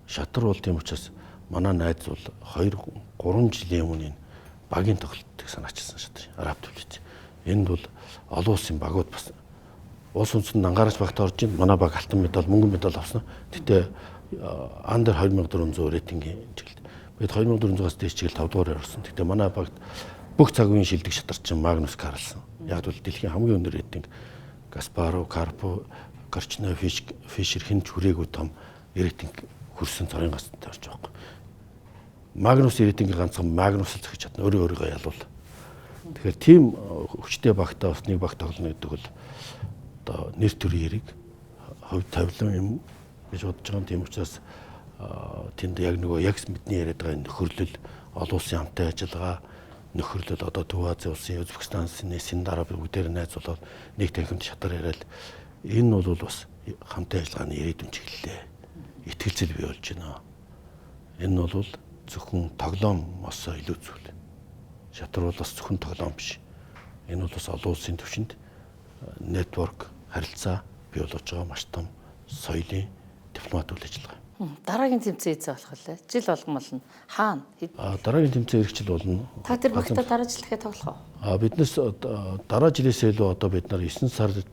шатар бол тийм учраас манай найз бол 2-3 жилийн өмнө багийн тоглолтыг санаачилсан шатар. Араб төвлөж. Энд бол олон улсын багууд бас улс үндэстэн анхаарч багт орж ийн манай баг алтан медаль, мөнгөн медаль авсан. Гэтэ андер 2400 рейтингийн чиглэлд. Бид 2400-аас дээш чиглэл 5 дугаар орсон. Гэтэ манай багт бүх цаг үеийн шилдэг шатарчин Магнус Карлсон. Яг бол дэлхийн хамгийн өндөр рейтинг Каспаров, Карпов, Корчнов, Фишер хэн ч хүрээгүй том рейтинг хүрсэн цорын гастай орж байгаа. Магнус рейтингээр ганцхан Магнус зохиж чадна. Өөрийгөө ялуул. Тэгэхээр тийм хүчтэй багтаа бас нэг баг тоглоно гэдэг бол одоо нэр төрийн хэрэг хувь тавилан юм гэж бодож байгаа. Тийм учраас тэнд яг нөгөө яг бидний яриад байгаа нөхөрлөл олон улсын хамтын ажиллагаа нөхөрлөл одоо Төв Азийн улсын Узбекистан, Синдар бүгдээр найз болоод нэг танхимд шатар яриад энэ бол бас хамтын ажиллагааны ирээдүйн чиглэлээ итгэлцэл бий болж байна. Энэ бол зөвхөн тоглоомоос илүү зүйл. Шатар бол бас зөвхөн тоглоом биш. Энэ бол бас олон улсын түвшинд нэтворк харилцаа бий болж байгаа маш том соёлын дипломат үйл ажиллагаа. Дараагийн тэмцээн эзээ болох лээ. Жил болгон болно. Хаана? Дараагийн тэмцээн эргэжил болно. Та тэр багтаа дараа жил дахиад тоглох уу? Биднес дараа жилээс илүү одоо бид нар 9 сард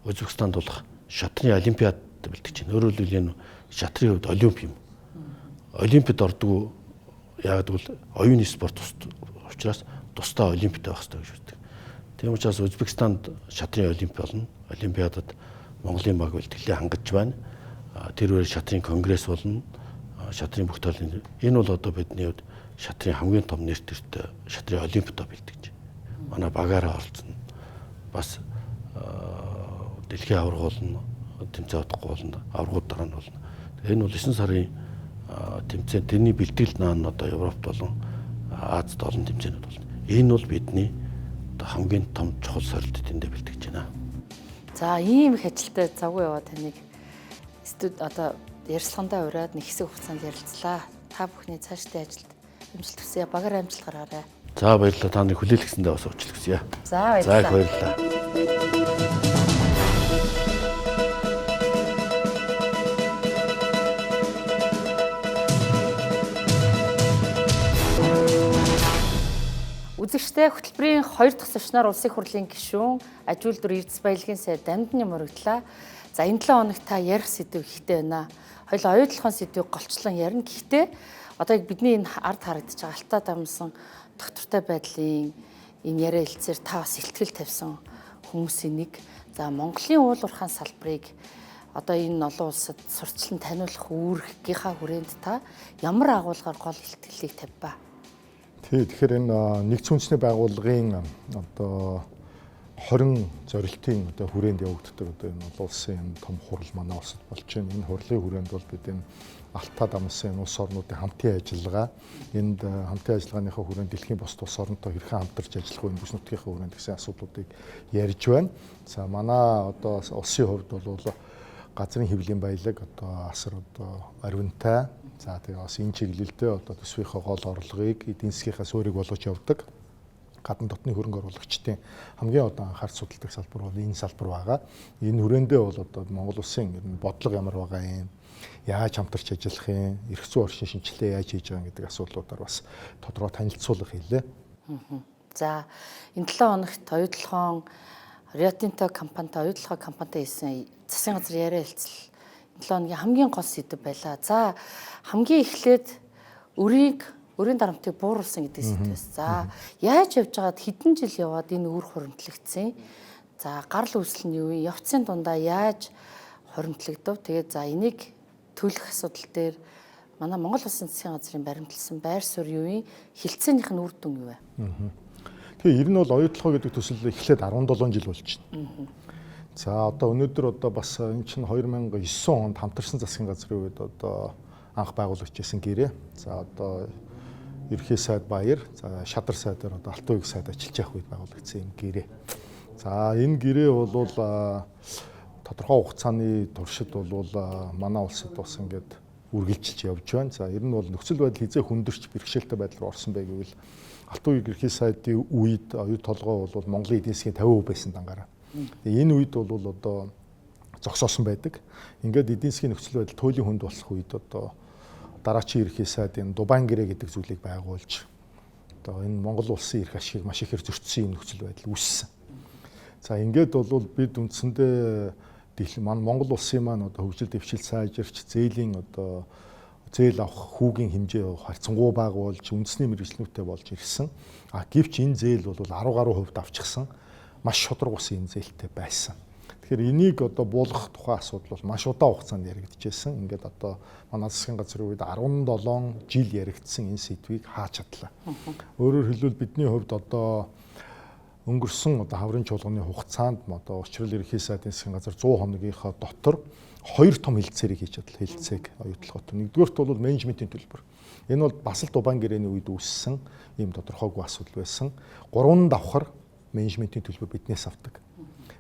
Узбекистанд болох шатрын олимпиад бэлтгэж байна. Өөрөөр хэлбэл энэ шатрын хувьд олимп юм. Олимпиад ордог яг бол оюуны спорт учраас тусдаа олимпиад байх хэрэгтэй гэж үздэг. Тийм учраас Узбекистанд шатрын олимп болно. Олимпиадад Монголын баг бэлтгэлээ хангаж байна. Тэр үеэр шатрын конгресс болно. Шатрын бүх талын энэ бол одоо бидний хувьд шатрын хамгийн том нэр төртэй шатрын олимпиадад бэлтгэж. Манай багаараа оролцсон. Бас дэлхийн аварга болно. Тэмцээн удахгүй болно. Аваргууд дараа нь болно. Энэ бол 9 сарын тэмцээн тэрний бэлтгэл наан одоо Европт болон Азад олон тэмцээнүүд болно. Энэ бол бидний одоо хамгийн том чухал сорилт тэндээ бэлтгэж байна. За ийм их ажилтай завгүй яваа таныг одоо ярилцлагандаа ураад нэг хэсэг хугацаанд ярилцлаа. Та бүхний цаашдын ажилд амжилт хүсье. Багаар амжилт гаргаарай. За баярлалаа. Та нарыг хүлээлгэсэндээ бас уучлаарай. За баярлалаа. За баярлалаа. Үзэгчтэй хөтөлбөрийн 2 дахь сешнаар улсын хурлын гишүүн аж үйлдвэр Эрдэс баялагын сайд Дамдны мөрөгдлөө. За энэ 7 хоног та ярих сэдв ихтэй байна. Хоёул оюутлахын сэдвийг голчлон ярина. Гэхдээ одоо бидний энэ ард харагдаж байгаа алтаа дамсан доктортой байдлын энэ яриа хэлцээр та бас ихтгэл тавьсан хүмүүсийн нэг. За Монголын уул уурхайн салбарыг одоо энэ олон улсад сурчлан таниулах үүрэгийнхаа хүрээнд та ямар агуулгаар гол ихтгэлийг тавьбаа? Тэгэхээр энэ нэгдсэн үндэсний байгууллагын одоо 20 зорилтын одоо хүрээнд явагддаг одоо энэ олон улсын том хурал манай улсад болж байна. Энэ хурлын хүрээнд бол бид энэ алтаа дамсан улс орнуудын хамтын ажиллагаа, энд хамтын ажиллагааныхаа хүрээнд дэлхийн бусад улс оронтой хэрхэн хамтарч ажиллах вэ, бүс нутгийнхаа хүрээнд гэсэн асуудлуудыг ярьж байна. За манай одоо улсын хувьд бол газрын хэвлэлийн баялаг одоо асар одоо ариунтай. За тэгээ бас энэ чиглэлдээ одоо төсвийнхээ гол орлогыг эдийн засгийнхаа суурийг болгож явдаг. Гадна дотны хөрөнгө оруулагчдын хамгийн одоо анхаарч судалдаг салбар бол энэ салбар байгаа. Энэ хүрээндээ бол одоо Монгол улсын бодлого ямар байгаа юм, яаж хамтарч ажиллах юм, эрх зүйн орчин шинжилгээ яаж хийж байгаа гэдэг асуудлуудаар бас тодорхой танилцуулга хийлээ. За энэ 7 хоногт оюутлахын Rio Tinto компанитай оюутлахын компанитай хийсэн засгийн газрын яриа хэлцэл 7 хоногийн хамгийн гол сэдэв байлаа. За хамгийн эхлээд өрийн дарамтыг бууруулсан гэдэг сэдвээс. За яаж явж байгаад хэдэн жил яваад энэ үр хуримтлагдсан. За гарал үүсэл нь юу вэ? Явцын дундаа яаж хуримтлагдав? Тэгээд за энийг төлөх асуудал дээр манай Монгол Улсын засгийн газрын баримтлсан байр суурь юу вэ? Хилцээнийх нь үр дүн юу вэ? Тэгээ ер нь бол оюутлах гэдэг төсөл эхлээд 17 жил болж байна. За одоо өнөөдөр одоо бас энэ чинь 2009 онд хамтарсан засгийн газрын үед одоо анх байгуулагдчихсан гэрээ. За одоо ерхий сайд баяр, за шадар сайдаар одоо алтан уяг сайд ажиллаж явах үед байгуулагдсан юм гэрээ. За энэ гэрээ бол тодорхой хугацааны туршид бол манай улсад бас ингээд үргэлжилж явж байна. За ер нь бол нөхцөл байдал хизээ хүндэрч бэрхшээлтэй байдал руу орсон байг гэвэл алтан уяг ерхий сайдын үед оюу толгой бол Монголын эдийн засгийн 50% байсан дангаараа. Энэ үед бол одоо зогсоосон байдаг. Ингээд эдийн засгийн нөхцөл байдал туйлын хүнд болох үед одоо дараачийн ерхий сайд энэ Дубайн гэрээ гэдэг зүйлийг байгуулж одоо энэ Монгол улсын эрх ашигыг маш ихээр зөрчсөн юм нөхцөл байдал үүссэн. За ингээд бол бид үндсэндээ Монгол улсын маань одоо хөгжил дэвшил сайжирч зээлийн одоо зээл авах хүүгийн хэмжээ харьцангуй бага болж үндэсний мэргэжлүүтэй болж ирсэн. Гэвч энэ зээл бол 10 гаруй хувьд авчихсан. Маш шудраг ус энэ зээлтэй байсан. Тэгэхээр энийг одоо буулгах тухай асуудал бол маш удаан хугацаанд яригдчихсэн. Ингээд одоо манай засгийн газрын үед 17 жил яригдсан энэ сэдвийг хааж чадлаа. Өөрөөр хэлбэл бидний хувьд одоо өнгөрсөн одоо хаврын чуулганы хугацаанд одоо учрал ерхий сайдын засгийн газар 100 хоногийнхоо дотор 2 том хилцээрийг хийж чадлаа. Хилцээг оюутлахад. Нэгдүгээрт бол менежментийн төлбөр. Энэ бол бас л Дубайн гэрээний үед үүссэн ийм тодорхойгүй асуудал байсан. 3 давхар менежментийн төлбөр биднээс авдаг.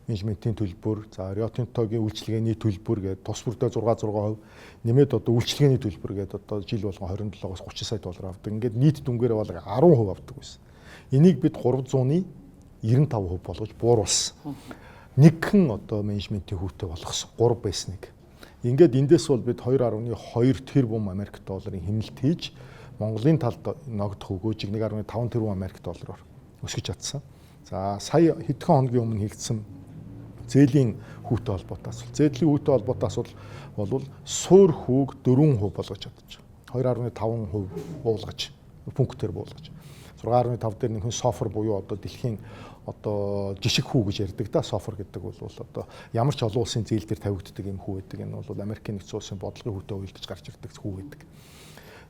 Менежментийн төлбөр, за Rio Tinto-гийн үйлчилгээний төлбөр гэдэг тус бүрдээ 6% нэмээд одоо үйлчилгээний төлбөр гэдэг одоо жил болгон 27-оос 30 сая доллар авдаг. Ингээд нийт дүнгээрээ бол 10% авдаг байсан. Энийг бид 300-ны 95% болгож бууруулсан. Нэгхэн одоо менежментийн хүүтэй болгосон 3 байсныг. Ингээд эндээс бол бид 2.2 тэрбум Америк долларын хэмнэлт хийж Монголын талд ногдох өгөөжийг 1.5 тэрбум Америк доллараар өсгөж чадсан. За сая хэдхэн хоногийн өмнө хийгдсэн зээлийн хүүтэй холбоотой асуудал. Зээлийн хүүтэй холбоотой асуудал бол суур хүүг 4% болгож чадчих. 2.5% буулгаж, пунктээр буулгаж. 6.5 дээр нөхөн софор буюу одоо дэлхийн одоо жишг хүү гэж ярьдаг да. Софор гэдэг бол одоо ямар ч олон улсын зээл дээр тавигддаг юм хүү байдаг. Энэ бол Америкийн нэгдсэн улсын бодлогын хүүтэй уялдаж гарч ирдэг хүү байдаг.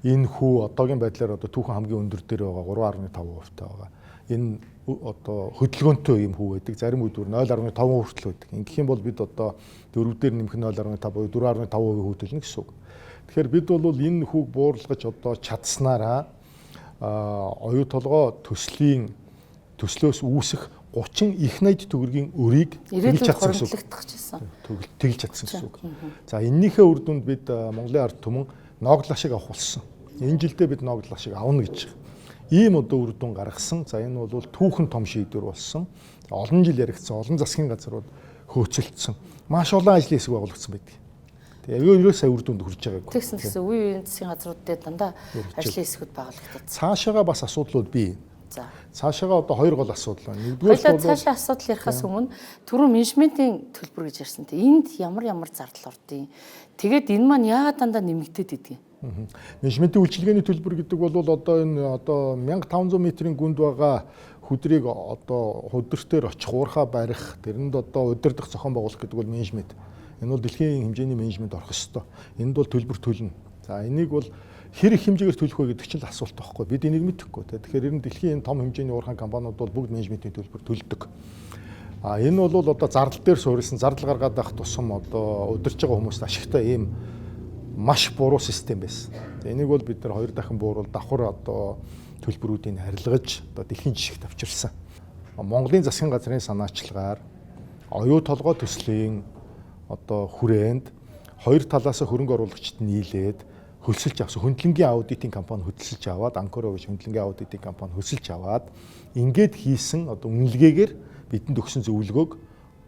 Энэ хүү одоогийн байдлаар одоо түүхэн хамгийн өндөр дээр байгаа 3.5% байгаа. Энэ одоо хөдөлгөөнтэй юм хүү байдаг. Зарим үедгээр 0.5% хүртэл байдаг. Ингэх юм бол бид одоо 4 дээр нэмэх 0.5 буюу 4.5% хүү төлнө гэсэн үг. Тэгэхээр бид бол энэ хүүг буурлаж одоо чадсанараа оюу толгой төслөөс үүсэх 30 их найд төгрөгийн өрийг тэглэж чадсан гэсэн үг. Тэглэж чадсан гэсэн үг. За энэнийхээ үр дүнд бид Монголын ард түмэн ногдлах шиг авах болсон. Энэ жилдээ бид ногдлах шиг авна гэж. Ийм одоо үр дүн гаргасан. За энэ бол түүхэн том шийдвэр болсон. Олон жил яригдсан, олон засгийн газрууд хөөцөлдсөн. Маш олон ажлын хэсэг байгуулагдсан байдаг. Тэгээ ерөөсөө сая үр дүнд хүрч байгааг. Тэгсэн үеийн засгийн газруудад дандаа ажлын хэсгүүд байгуулагдав. Цаашаага бас асуудлууд бий. За. Цаашаага одоо хоёр гол асуудал байна. Нэгдүгээр Хоёлаа цаашаа асуудал ярихаас өмнө түрүү менежментийн төлбөр гэж ярьсан. Энд ямар зардал ордیں۔ Тэгээд энэ маань яагаад дандаа нэмэгдээд идэх юм? Менежментийн үйлчилгээний төлбөр гэдэг бол одоо энэ 1500 метрийн гүнд байгаа хөдрийг одоо хөдөртөөр очих, уурхаа барих, тэрэнд одоо удирдах зохион байгуулах гэдэг бол менежмент. Энэ бол дэлхийн хэмжээний менежмент орох ёстой. Энд бол төлбөр төлнө. За энийг бол хэр их хэмжээгээр төлөх вэ гэдэг чинь л асуулт байхгүй. Бид энийг мэдэхгүй. Тэгэхээр ер нь дэлхийн том хэмжээний уурхайн компаниуд бол бүгд менежментийн төлбөр төлдөг. Энэ бол одоо зардал дээр суурилсан, зардал гаргаад байх тусам одоо удирж байгаа хүмүүст ашигтай ийм маш буруу систем байсан. Энийг бол бид нар хоёр дахин бууруул давхар одоо төлбөрүүдийг арилгаж одоо дэлхийн жишгт авчирсан. Монголын засгийн газрын санаачлагаар оюу толгой төслийн одоо хүрээнд хоёр талаас хөрөнгө оруулагчид нийлээд хөлсөлж авсан хөндлөнгийн аудитын компани хөдөлсөж аваад Анкоро гэж хөндлөнгийн аудитын компани хөдөлсөж аваад ингээд хийсэн одоо үнэлгээгээр бидэнд өгсөн зөвлөгөөг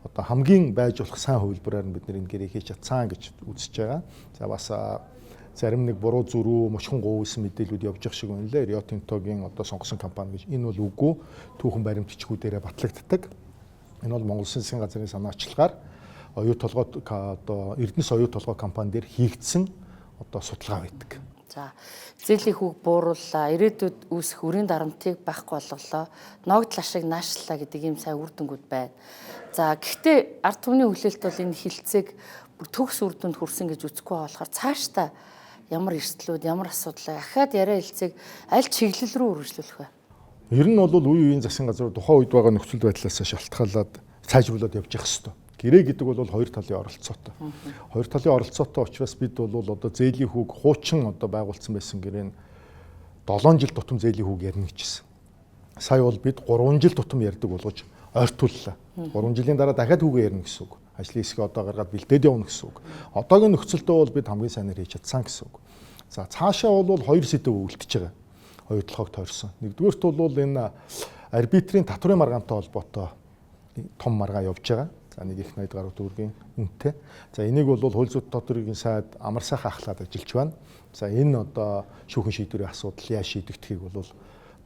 одоо хамгийн байж болох сайн хувилбараар нь бид энэ гэрээ хийж чадсан гэж үзэж байгаа. За бас зарим нэг буруу зөрүү мушгин говьсан мэдээлүүд явж байгаа шиг байна лээ. Rio Tinto-гийн одоо сонгосон компани гэж энэ бол үгүй түүхэн баримтчгүүдээрээ батлагддаг. Энэ бол Монгол Улсын засгийн газрын санаачлагаар оюу толгой одоо Эрдэнэс оюу толгой компани дээр хийгдсэн одоо судалгаа байдаг. За зээлийн хүүг буурууллаа, ирээдүйд үүсэх үрийн дарамтыг байхгүй болголоо, ногдлаа шиг наашлаа гэдэг ийм сайн үр дүнгууд байна. За гэхдээ ард түмний хүлээлт бол энэ хилцээг бүр төгс үр дүнд хүрсэн гэж үзэхгүй болохоор цаашдаа ямар эрсдлүүд, ямар асуудал ахаад яриа хэлцээг аль чиглэл рүү үргэлжлүүлэх вэ? Ер нь бол үе үеийн засгийн газар тухайн үед байгаа нөхцөл байдлаас шалтгаалаад сайжруулад явж явах хэрэгтэй. Гэрээ гэдэг бол хоёр талын оролцоотой. Хоёр талын оролцоотой учраас бид бол одоо зээлийн хүүг хуучин одоо байгуулсан байсан гэрээ нь 7 жил тутам зээлийн хүүг ярина гэжсэн. Сая бол бид 3 жил тутам ярьдаг болгож ойртууллаа. 3 жилийн дараа дахиад хүүгээ ярина гэсэн үг. Ажлын хэсгээ одоо гаргаад бэлдээд явна гэсэн үг. Одоогийн нөхцөлдөө бол бид хамгийн сайнаар хийж чадсан гэсэн үг. За цаашаа бол хоёр сэдв өвлдөж байгаа. Хоёр толгойг тойрсон. Нэгдүгээрт бол энэ арбитрийн татврын маргаантай холбоотой том маргаа явж байгаа. За нэг их 80 гаруй төгрөгийн үнэтэй. За энийг бол хууль зүйн татврын сайд амар сайхан ахлаад ажиллаж байна. За энэ одоо шүүхэн шийдвэрийн асуудал яаж шийдэгдэхийг бол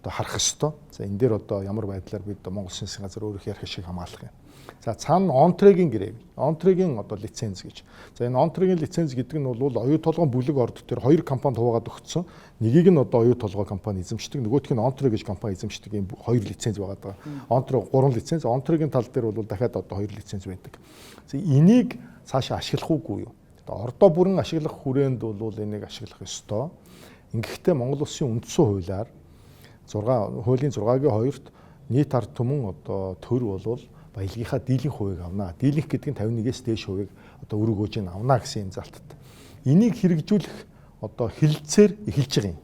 одоо харах ёстой. За энэ дээр одоо ямар байдлаар бид Монгол Улсын засгийн газар өөрөөх ярих шиг хамгаалах юм. За цаана онтрегийн гэрээ. Онтрегийн одоо лиценз гэж. За энэ онтрегийн лиценз гэдэг нь бол оюу толгойн бүлэг орд төр хоёр компанид хуваагаад өгсөн. Нэгийг нь одоо оюу толгой компани эзэмшдэг, нөгөөх нь онтре гэж компани эзэмшдэг ийм хоёр лиценз байгаа. Онтре 3 лиценз, онтрегийн тал дээр бол дахиад одоо 2 лиценз байдаг. За энийг цаашаа ашиглах уугүй юу? Ордоо бүрэн ашиглах хүрээнд бол энийг ашиглах ёстой. Ингэхдээ Монгол Улсын үндсэн хуулиар хуулийн 6-гийн 2-т нийт ард түмэн одоо төр бол баялагийнхаа дийлэнх хувийг авна. Дийлэнх гэдэг нь 51-ээс дээш хувийг одоо өр өгөөж нь авна гэсэн юм залтад. Энийг хэрэгжүүлэх одоо хилцээр эхэлж байгаа юм.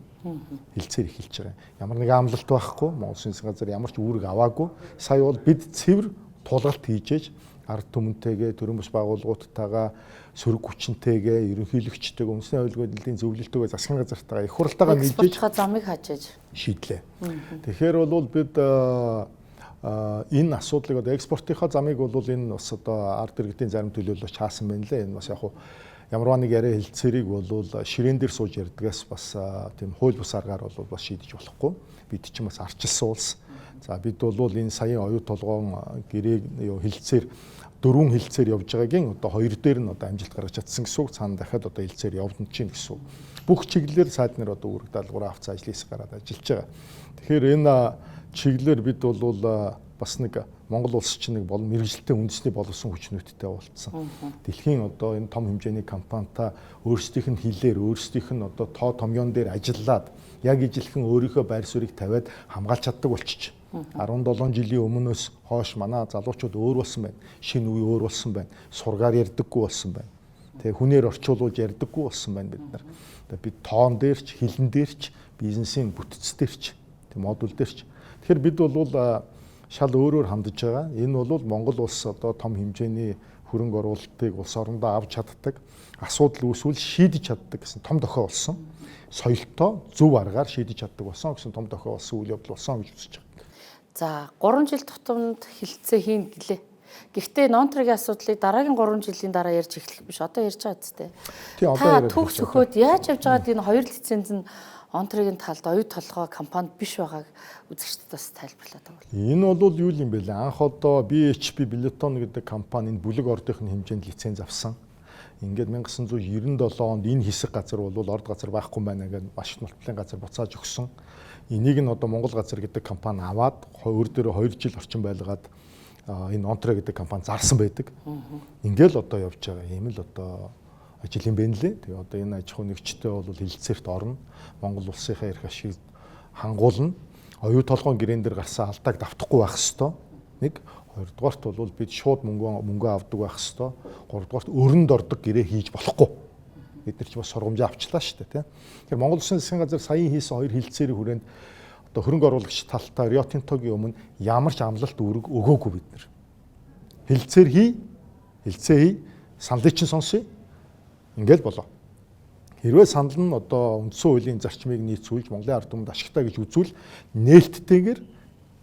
Хилцээр эхэлж байгаа. Ямар нэг амлалт байхгүй, Монгол Улсын засгийн газар ямар ч үүрэг аваагүй. Сая бол бид цэвэр тулгалт хийжээж ард түмэнтэйгээ төрийн бус байгууллагуудтайгаа сөрөг хүчнтэйгээ ерөнхийлөгчтэйгээ үндэсний хууль зөвлөлтөөгөө засгийн газартайгаа их хуралдаагаа нийлжээж замыг хаажээж шийдлээ. Тэгэхээр бол бид энэ асуудлыг одоо экспортынхаа замыг бол энэ бас одоо ард иргэдийн зарим төлөөлөлөж хаасан байна лээ. Энэ бас яг ямарваа нэг яриа хэлцээрийг бол ширээн дээр сууж ярьдгаас бас тийм хууль бус аргаар бол бас шийдэж болохгүй. Бид ч бас арчилсан улс. За бид бол энэ саяын оюу толгоон гэрээг хэлцээр 4 хэлцээр явж байгаагийн одоо 2 дээр нь одоо амжилт гаргаж чадсан гэсэн үг. Цаана дахиад одоо хэлцээр явна чинь гэсэн үг. Бүх чиглэлээр сайд нар одоо үүрэг даалгавраа авц ажлын хэсэг гараад ажиллаж байгаа. Тэгэхээр энэ чиглэлээр бид бол бас нэг Монгол улс чинь нэг мэрэгжилтэй үндэсний боловсон хүчнүүдтэй болцсон. Дэлхийн одоо энэ том хэмжээний компанитай өөрсдийнх нь хилээр өөрсдийнх нь одоо тоо томьёон дээр ажиллаад яг ижилхэн өөрийнхөө байр суурийг тавиад хамгаалж чаддаг болчих. 17 жилийн өмнөөс хойш манай залуучууд өөр болсон байна. Шинэ үе өөр болсон байна. Сургаар ярьдаггүй болсон байна. Тэгээ хүнээр орчуулж ярьдаггүй болсон байна бид нар. Бид тоон дээрч, хилэн дээрч, бизнесийн бүтц дээрч, модуль дээрч. Тэгэхээр бид бол шал өөрөөр хандж байгаа. Энэ бол Монгол улс одоо том хэмжээний хөрөнгө оруулалтыг улс орондоо авч чаддаг, асуудал үүсвэл шийдэж чаддаг гэсэн том дохио болсон. Соёлтой зөв аргаар шийдэж чаддаг болсон гэсэн том дохио болсон үйл явдал болсон гэж үзэж байгаа. За 3 жил тутамд хилцээ хийн гэлээ. Гэхдээ нонтрегийн асуудлыг дараагийн 3 жилийн дараа ярьж эхлэх биш. Одоо ярьж байгаа зү. Та төгс өгөхөд яаж явж байгаад энэ хоёр лиценз нь Онтрегийн талд оюу толгой компанид биш байгааг үзэгчдэд бас тайлбарлаад байгаа. Энэ бол юу юм бэ лээ? Анх одоо BHP Billiton гэдэг компани энэ бүлэг ордынхны хэмжээнд лиценз авсан. Ингээд 1997 онд энэ хэсэг газар бол орд газар байхгүй байна гэдэг маш их нутгийн газар буцааж өгсөн. Энийг нь одоо Монгол газар гэдэг компани аваад өөр дээрээ 2 жил орчим байлгаад энэ Онтре гэдэг компани зарсан байдаг. Ингээл одоо явж байгаа. Ийм л одоо ажил юм байна лээ. Тэгээ одоо энэ аж ахуй нэгжтэй бол хэлэлцээрт орно. Монгол улсынхаа эрх ашиг хангуулна. Оюу толгойн гэрээн дээр гарсан алдааг давтахгүй байх ёстой. Нэг, хоёрдугаарт бол бид шууд мөнгө авдаг байх ёстой. Гуравдугаарт өрөнд ордог гэрээ хийж болохгүй. Бид нар ч бас сургамжаа авчлаа шүү дээ, тийм. Тэгэхээр Монгол Улсын засгийн газар саяхан хийсэн 2 хэлэлцээрийн хүрээнд одоо хөрөнгө оруулагч талтай Rio Tinto-гийн өмнө ямар ч амлалт үүрэг өгөөгүй бид нар. Хэлэлцээр хий, саналыг чинь сонсъё. Ингээл болоо. Хэрвээ санал нь одоо үндсэн хуулийн зарчмыг нийцүүлж Монголын ард түмэнд ашигтай гэж үзвэл нээлттэйгээр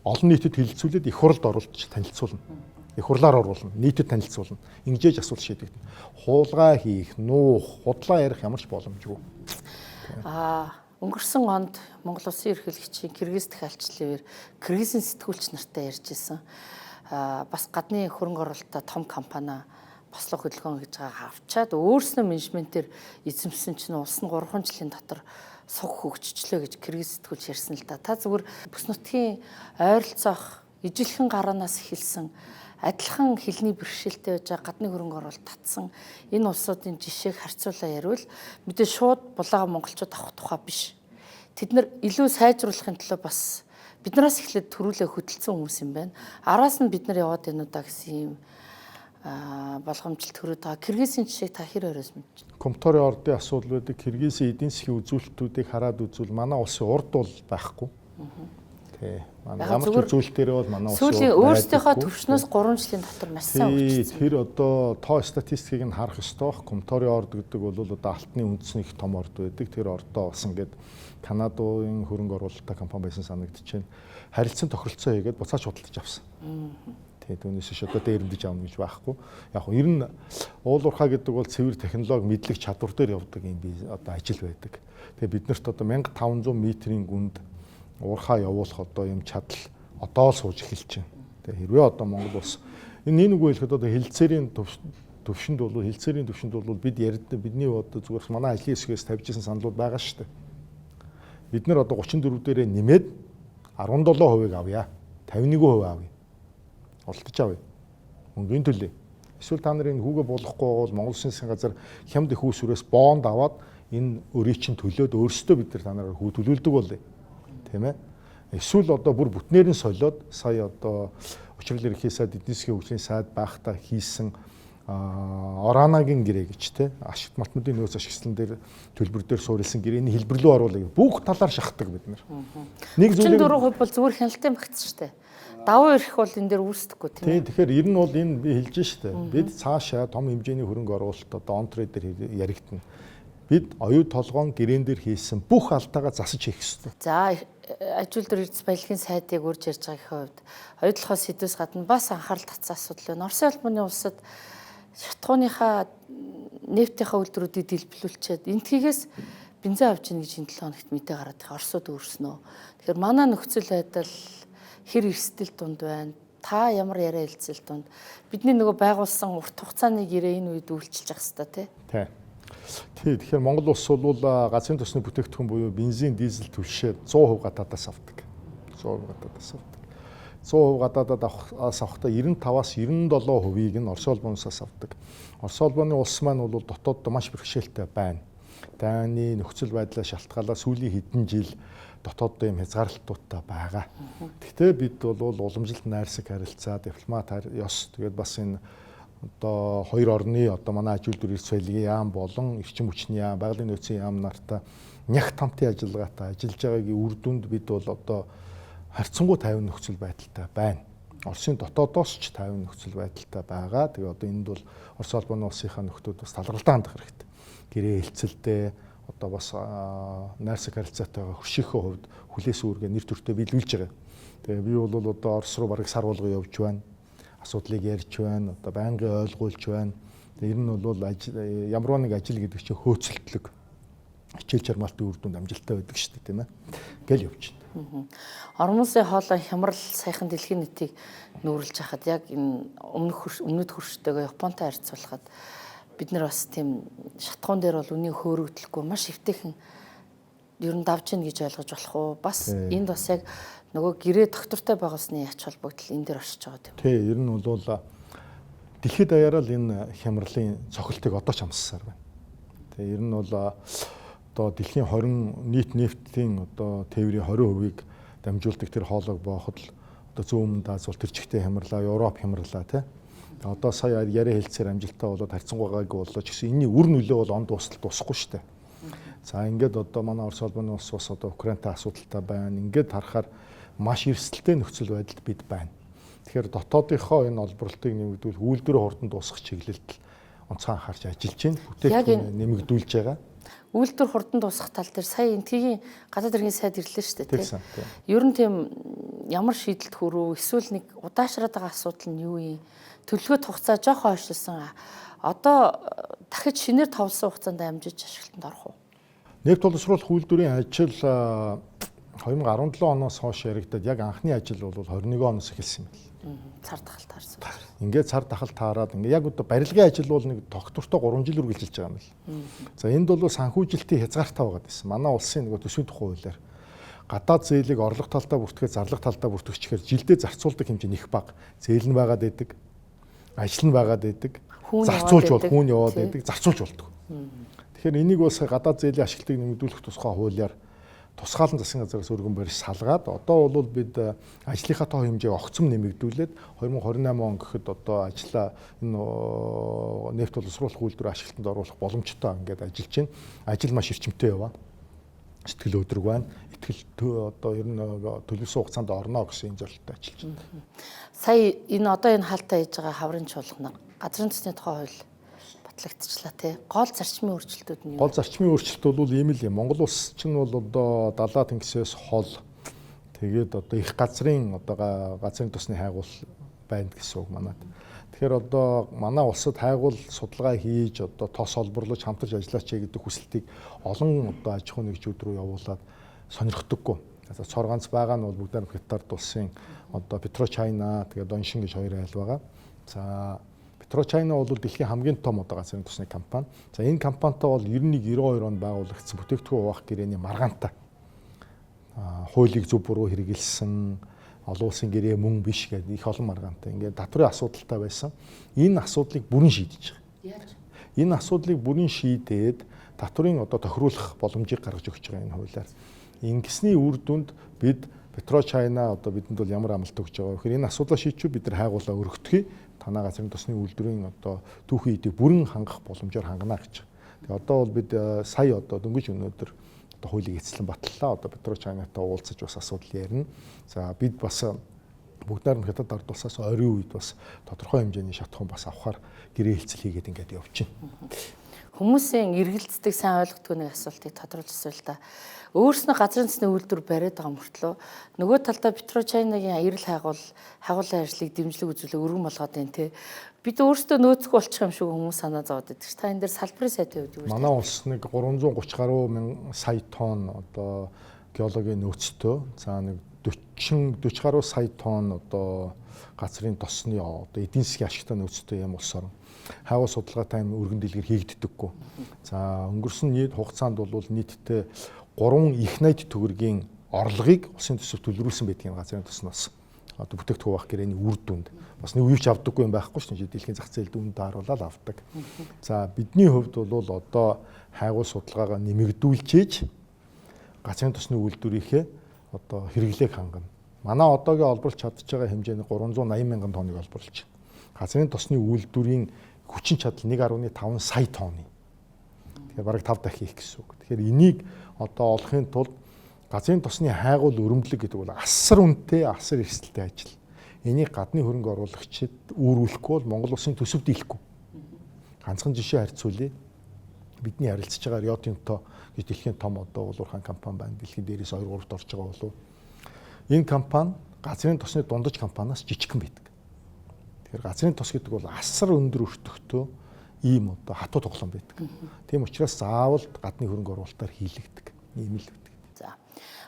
олон нийтэд хэлэлцүүлээд их хурлд оруулж танилцуулна. Их хурлаар оруулна, нийтэд танилцуулна. Ингэж асуудал шийдэгдэнэ. Хуулгай хийх, нуух, худлаа ярих ямар ч боломжгүй. Өнгөрсөн онд Монгол Улсын ерөнхийлөгчийн Киргиз дахиалчлалээр Киргизийн сэтгүүлч нартай ярьж исэн. Бас гадны хөрөнгө оруулалтаа том компани бослого хөдөлгөөн гэж байгаа авчаад өөрснөө менежментээр эзэмсэн чинь улс нь 3 жилийн дотор суг хөгжчлөө гэж Киргиз сэтгүүлч ярьсан л да. Та зүгээр бүс нутгийн ойролцоох ижилхэн гараанаас эхэлсэн адилхан хэлний бэрхшээлтэй байж байгаа гадны хөрөнгө оруулалт татсан энэ улсуудын жишээг харьцуулаа ярил мэдээ шууд булаага монголчууд авах тухай биш. Тэд нар илүү сайжруулахын тулд бас биднээс эхлээд төрүүлээ хөдөлсөн хүмүүс юм байна. Араас нь бид нар яваад байна уу да гэсэн юм болгоомжлолт төрөд байгаа. Киргизийн жишээг та хэр өрөөс мэдэж байна? Комторын ордын асуудал байдаг. Киргизийн эдийн засгийн үзүүлэлтүүдийг хараад үзвэл манай улсын урд бол байхгүй. Тий. Манай ямар ч үзүүлэлтээрээ бол манай улсын сүүлийн өөрсдийнхөө төвшнөөс 3 жилийн дотор маш сайн хөгжсөн. Тэр одоо тоо статистикийг нь харах ёстой. Комторын орд гэдэг бол одоо алтны үндэсний их том орд байдаг. Тэр ордоо бас ингээд Канадын хөрөнгө оруулалттай компани байсан санагдаж байна. Харилцан тохиролцоо хийгээд буцааж худалдаж авсан. Тэгээд түүнээс ш одоо дээрэмдэж авна гэж байхгүй. Яг нь ер нь уул уурхай гэдэг бол цэвэр технологи мэдлэг чадвар дээр явдаг юм би одоо ажил байдаг. Тэгээд биднэрт одоо 1500 метрийн гүнд уурхай явуулах одоо юм чадал одоо л сууж эхэлж байна. Тэгээд хэрвээ одоо Монгол улс энэ нэг үг хэлэхэд одоо хэлэлцээрийн төвшөнд бол бид бидний одоо зүгээр манай ажлын хэсгээс тавьж исэн саналууд байгаа шүү дээ. Бид нар одоо 34 дээрээ нэмээд 17% авъя. 51% авъя. Олдож авъя. Мөнгөний төлөө. Эсвэл та нарын хүүгээ болохгүй бол Монгол Улсын засгийн газар хямд их усүрээс бонд аваад энэ өрийг чинь төлөөд өөрсдөө бид нар та нараар хүү төлүүлдэг болъё. Тийм ээ. Эсвэл одоо бүр бүтнээр нь солиод сая одоо Учрал ерөнхий сайд эдийн засгийн хөгжлийн сайд байхдаа хийсэн Оранагийн гэрээ гэж те ашигт малтмуудын нөөц ашигласан дээр төлбөр дээр суурилсан гэрээний хэлбэрлүү оруулах бүх талаар шахдаг бид нар. Нэг зүйлийг 4% бол зүгээр хяналтын багц шүү дээ. Давуу эрх бол энэ дээр үүсдэггүй тийм ээ. Тэгэхээр ер нь бол энэ би хэлж штэ. Бид цаашаа том хэмжээний хөрөнгө оруулалт одоо он трейдер яригдана. Бид оюу толгоон гэрээн дээр хийсэн бүх алдаагаа засаж хийх ёстой. За ажил дээр эрдэс баялагын сайдыг урьж ярьж байгаагийн хувьд оюутлахаас сэдвээс гадна бас анхаарал татсан асуудал байна. Оросын албаны улсад шатгууныхаа нефтийнхаа үйлдвэрүүдийг дэлбэлүүлчихэд энтхийгээс бензин авч ийн гэж энэ 7 хоногт мэдээ гараад байгаа. Оросууд өөрснөө. Тэгэхээр манай нөхцөл байдал хэр эрсдэл дунд байна. Та ямар яриа хэлцэл дунд бидний нөгөө байгуулсан урт хугацааны гэрээ энэ үед үйлчилж явах хэрэгтэй тий. Тий. Тэгэхээр Монгол улс бол газрын тосны бүтээгдэхүүн буюу бензин, дизель түлшээ 100% гадаадаас авдаг. 100% гадаадаас авдаг. 100% гадаадаас авахдаа 95-аас 97%-ийг нь Орос улбанаас авдаг. Орос улбаны улс маань бол дотооддоо маш бэрхшээлтэй байна. Дайны нөхцөл байдлаа шалтгаалаад сүүлийн хэдэн жил дотооддоо юм хязгаарлалтуудтай байгаа. Гэхдээ бид бол уламжлалт найрсаг харилцаа, дипломат ёс тэгээд бас энэ одоо хоёр орны одоо манай аж үйлдвэр эрс соёлын яам болон эрчим хүчний яам, байгалийн нөөцийн яам нартай нягт хамтын ажиллагаатай ажиллаж байгаагийн үр дүнд бид бол одоо харьцангуй тайван нөхцөл байдалтай байна. Оросын дотоодоос ч тайван нөхцөл байдалтай байгаа. Тэгээ одоо энд бол Орос улбаны улсынхаа нөхдүүд бас талархалтай хандах хэрэгтэй. Гэрээ хэлцэлтэй одоо бас найрсаг харилцаатайгаа хөршийнхөө хувьд хүлээс үүргээ нэр төртөө биелүүлж байгаа. Тэгээ би бол одоо Орос руу бараг сар болгоо явж байна. Асуудлыг ярьж байна. Одоо байнгын ойлгуулж байна. Тэгээ ер нь бол ямар нэг ажил гэдэг чинь хөөцөлтлөг. хичээл чармаалтын үр дүнд амжилттай байдаг шүү дээ, тийм ээ. Гэл явж байна. Орон улсын хоолой хямрал саяхан дэлхийн нийтийг нүүрлж хахад яг энэ өмнөд хөрштэйгээ Японтой харьцуулахад бид нар бас тийм шатхуун дээр бол үнийг хөөрөгдлөхгүй маш эвтэйхэн ер нь давж ийн гэж ойлгож болох уу? Бас энд бас яг нөгөө гэрээ доктортой байгуулсны ач холбогдол энэ дээр оршиж байгаа тийм. Тий, ер нь бол дэлхийд даяараа л энэ хямралын цохилтыг одоо ч амссаар байна. Тэгээ ер нь бол одоо дэлхийн 20 нийт нефтийн одоо тээврийн 20%-ийг дамжуулдаг тэр хоолойг бооход л одоо зүүн өмнөд Аз бол тэр чигтээ хямрлаа, Европ хямрлаа тий. Одоо сая яриа хэлцээр амжилттай болоод харьцангуйгааг боллоо ч гэсэн энэний үр нөлөө бол онд дуусахгүй шүү дээ. За ингээд одоо манай Орос улбаны улс бас одоо Украинтай асуудалтай байна. Ингээд харахаар маш эрсдэлтэй нөхцөл байдалд бид байна. Тэгэхээр дотоодынхоо энэ олборлтыг нэмэгдүүл үйлдвэрийн хурдан дуусгах чиглэлд онцгой анхаарч ажиллаж байна. Бүтээгдэхүүн нэмэгдүүлж байгаа. Үйлдвэр хурдан дуусгах тал дээр сая энтгийн гадаад иргэн сайд ирлээ шүү дээ тийм. Ер нь тийм ямар шийдэлт хүрв эсвэл нэг удаашраад байгаа асуудал нь юу юм? Төлөвлөгөөт хугацаа жоохон хойшлсон. Одоо дахиж шинээр товлсон хугацаанд амжиж ашиглалтанд орох уу? Нефт боловсруулах үйлдвэрийн ажил 2017 оноос хойш яригдаад яг анхны ажил бол 21 оноос эхэлсэн юм байна. Цар тахал таарсан. Ингээд цар тахал таарад ингээд яг одоо барилгын ажил бол нэг доктортой 3 жил үргэлжилж байгаа юм байна. За энд бол санхүүжилтийн хязгаартай байгаа гэсэн. Манай улсын нэг төсвийн тухай хуулиар гадаад зээлийг орлого талдаа бүртгэж, зарлага талдаа бүртгэжчихээр жилдээ зарцуулдаг хэмжээ их бага. Зээл нь байгаад байдаг. Ажил нь байгаад байдаг. Зарцуулж бол хүн яваад байдаг, зарцуулж болдог. Тэгэхээр энийг бас гадаад зээлийн ашиглалтыг нэмэгдүүлэх тусгай хуулиар тусгаалan засгийн газраас өргөн барьж салгаад одоо бол бид ажлынхаа тоо хэмжээг огцом нэмэгдүүлээд 2028 он гэхэд одоо ажлаа энэ нефт боловсруулах үйлдвэр ашиглалтанд оруулах боломжтой ингээд ажиллаж байна. Ажил маш эрчимтэй яваа. Сэтгэл өдрөг байна. Итгэл одоо ер нь төлөвсөн хугацаанд орно гэсэн энэ зорилттой ажиллаж байна. Сая энэ одоо энэ хаалтаа хийж байгаа хаврын чуулгана газрын төсний тухай хууль батлагдчихлаа тий. Гол зарчмын өөрчлөлтүүд нь юу? Гол зарчмын өөрчлөлт бол ийм л юм. Монгол улс чинь бол одоо далаа тэнгисээс хол тэгээд одоо их газрын одоо газрын төсний хайгуул байна гэсэн үг манад. Тэгэхээр одоо манай улсад хайгуул судалгаа хийж одоо тос олборлож хамтарч ажиллаач гэдэг хүсэлтийг олон одоо аж ахуйн нэгжүүд рүү явуулаад сонирхдоггүй. За цор ганц байгаа нь бол бүгд нэг Хятад улсын одоо Петрочайна тэгээд Доншин гэж хоёр айл байгаа. За Петрочайна бол дэлхийн хамгийн том одоо газрын төсний компани. За энэ компанитай бол 91-92 онд байгуулагдсан бүтээгдэхүүн хуваах гэрээний маргаантай. Хуулийг зөв буруу хэрэгжилсэн, олон улсын гэрээ мөн биш гэдэг их олон маргаантай. Ингээд татврын асуудалтай байсан. Энэ асуудлыг бүрэн шийдэж байгаа. Яаж? Энэ асуудлыг бүрэн шийдээд татврын одоо тохируулах боломжийг гаргаж өгч байгаа энэ хуулиар. Ингэсний үр дүнд бид Петрочайна одоо бидэнд бол ямар амлалт өгч байгаа вэ гэхээр энэ асуудлаа шийдчихв бид нар хайгуулаа өргөтгий танаа газрын тосны үйлдвэрийн одоо түүхийн эдийг бүрэн хангах боломжоор хангана гэж. Тэгээ одоо бол бид сая одоо дөнгөж өнөөдөр одоо хуулийг эцэслэн батллаа. Одоо Петрочайнатай уулзаж бас асуудал ярина. За бид бас бүгд найрамд Хятад ард улсаас ойрын үед бас тодорхой хэмжээний шатхуун бас авахар гэрээ хэлцэл хийгээд ингээд явж байна. Хүмүүсийн эргэлздэг сайн ойлгохгүй нэг асуултыг тодруулж асуул та. Өөрснөө газрын төсний үйлдвэр бариад байгаа мөртлөө нөгөө талдаа Петрочайнагийн эрэл хайгуулын ажлыг дэмжлэг үзүүлэг өргөн болгоод байна те. Бид өөрсдөө нөөцгүй болчих юм шиг хүмүүс санаа зовоод байдаг ш. Та энэ дээр салбарын сайдын хувьд юу вэ? Манай улс нэг 330 гаруй сая тонн одоо геологийн нөөцтэй. За нэг 40 гаруй сая тонн одоо газрын тосны одоо эдийн засгийн ашигтай нөөцтэй юм улс орн. Хайгуул судалгаатай өргөн дэлгэр хийгддэггүй. За өнгөрсөн нийт хугацаанд бол нийтдээ 3 их найд төгрөгийн орлогыг улсын төсөв төлрүүлсэн байдгийн газрын тосноос одоо бүтээгдэхүүн хуваах гэрээний үр дүнд бас нэг үеч авдаггүй юм байхгүй шүү дээ. Дэлхийн зах зээлд үнд тааруулаад авдаг. За бидний хувьд бол одоо хайгуул судалгаагаа нэмэгдүүлжээж газрын тосны үйлдвэрийнхээ одоо хэрэглээг хангана. Манай одоогийн олборлж чадж байгаа хэмжээ нь 380 мянган тонныг олборлж байна. Газрын тосны үйлдвэрийн хүчин чадал 1.5 сая тонны. Тэгэхээр бараг 5 дахин их гэсэн үг. Тэгэхээр энийг одоо олохын тулд газрын тосны хайгуул өрөмдлөг гэдэг бол асар үнэтэй, асар эрсдэлтэй ажил. Энийг гадны хөрөнгө оруулагчид үүрүүлэхгүй бол Монгол улсын төсөв дийлэхгүй. Ганцхан жишээ харьцуулъя. Бидний харилцаж байгаа Rio Tinto гэж дэлхийн том одоо уулуурхайн компани байна. Дэлхийн дээрээс 2-3-т орж байгаа болов. Энэ компани газрын тосны дундаж компаниас жижигхэн байдаг. Тэгэхээр газрын тос гэдэг бол асар өндөр өртөгтэй ийм одоо хатуу тоглоом байдаг. Тийм учраас заавал гадны хөрөнгө оруулалтаар хийлэгдэг. Ийм л байдаг. За.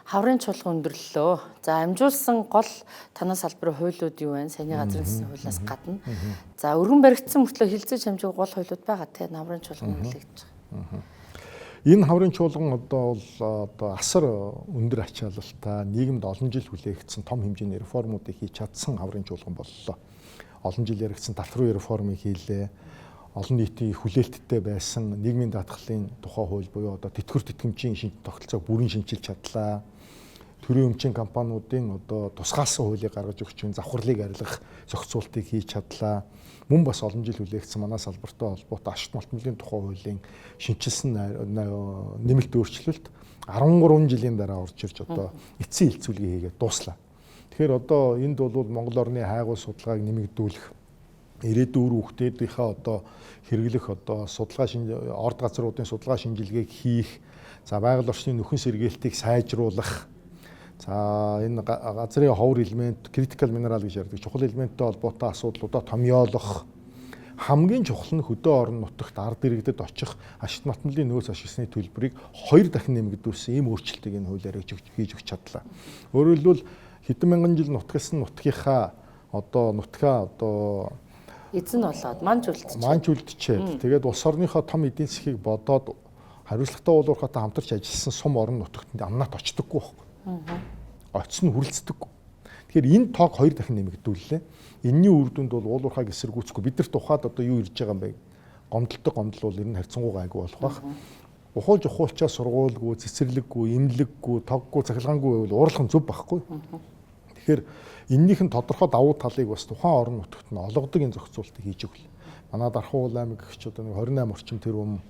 Хаврын чуулга өндөрлөлөө. За амжуулсан гол танаа салбарын хуулиуд юу вэ? Саяны газрын засгийн хуулиас гадна. За өргөн баригдсан мөртлөө хилцэж хэмжээг гол хуулиуд байгаа тийм хаврын чуулган нөлөөлж байгаа. Энэ хаврын чуулган одоо бол асар өндөр ачаалалтай нийгэмд олон жил хүлээгдсэн том хэмжээний реформуудыг хийж чадсан хаврын чуулган боллоо. Олон жил яригдсан татврын реформыг хийлээ. Олон нийтийн хүлээлттэй байсан нийгмийн даатгалын тухай хууль буюу одоо тэтгэвэр тэтгэмжийн тогтолцоог бүрэн шинжилж чадлаа. Төрийн өмчийн компаниудын одоо тусгаалсан хуулийг гаргаж өгч буй завхарлыг арилгах зохицуултыг хийж чадлаа. Мөн бас олон жил хүлээгдсэн манай салбартай холбоотой ашигт малтмлын тухай хуулийн шинжилсэн нэмэлт өөрчлөлт 13 жилийн дараа орж ирж одоо эцсийн хилцүүлгийг хийгээд дууслаа. Тэгэхээр одоо энд бол Монгол орны хайгуул судалгааг нэмэгдүүлэх, ирээдүйн үр хүүхдүүдийнхээ одоо хэрэглэх одоо орд газруудын судалгаа шинжилгээг хийх, за байгаль орчны нөхөн сэргээлтийг сайжруулах, за энэ газрын ховор элемент, critical mineral гэж ярьдаг чухал элементтэй холбоотой асуудлуудаа томьёолох, хамгийн чухал нь хөдөө орон нутагт ард иргэдэд очих ашигт малтмлын нөөц ашигласны төлбөрийг 2 дахин нэмэгдүүлсэн ийм өөрчлөлтийг энэ хуулиар хийж өгч чадлаа. Өөрөөр хэлбэл хэдэн мянган жил нутагсан нутгийнхаа нутгаа эзэн болоод манж үлдчихэд тэгээд улс орныхоо том эдийн засгийг бодоод хариуцлагатай уулуурхаатай хамтарч ажилласан сум орон нутагт амнаад очдоггүй байхгүй. Очсон нь хүрэлцдэггүй. Тэгэхээр энэ тоог 2 дахин нэмэгдүүллээ. Энэний үр дүнд бол уулуурхааг эсэргүүцэхгүй. Бид нарт ухаад одоо юу ирж байгаа юм бэ? Гомдолтой гомдол бол ер нь харьцангуй гайгүй болох байх. Ухуулж ухуулчаа сургуулгүй, цэцэрлэггүй, имлэггүй, тоггүй, цахилгаангүй байвал уурлах нь зөв байхгүй. Тэгэхээр эннийх нь тодорхой давуу талыг бас тухайн орон нутагт нь олгодог энэ зохицуултыг хийж өгөл. Манай Дархан уул аймаг гэгч одоо 28 орчим тэрбум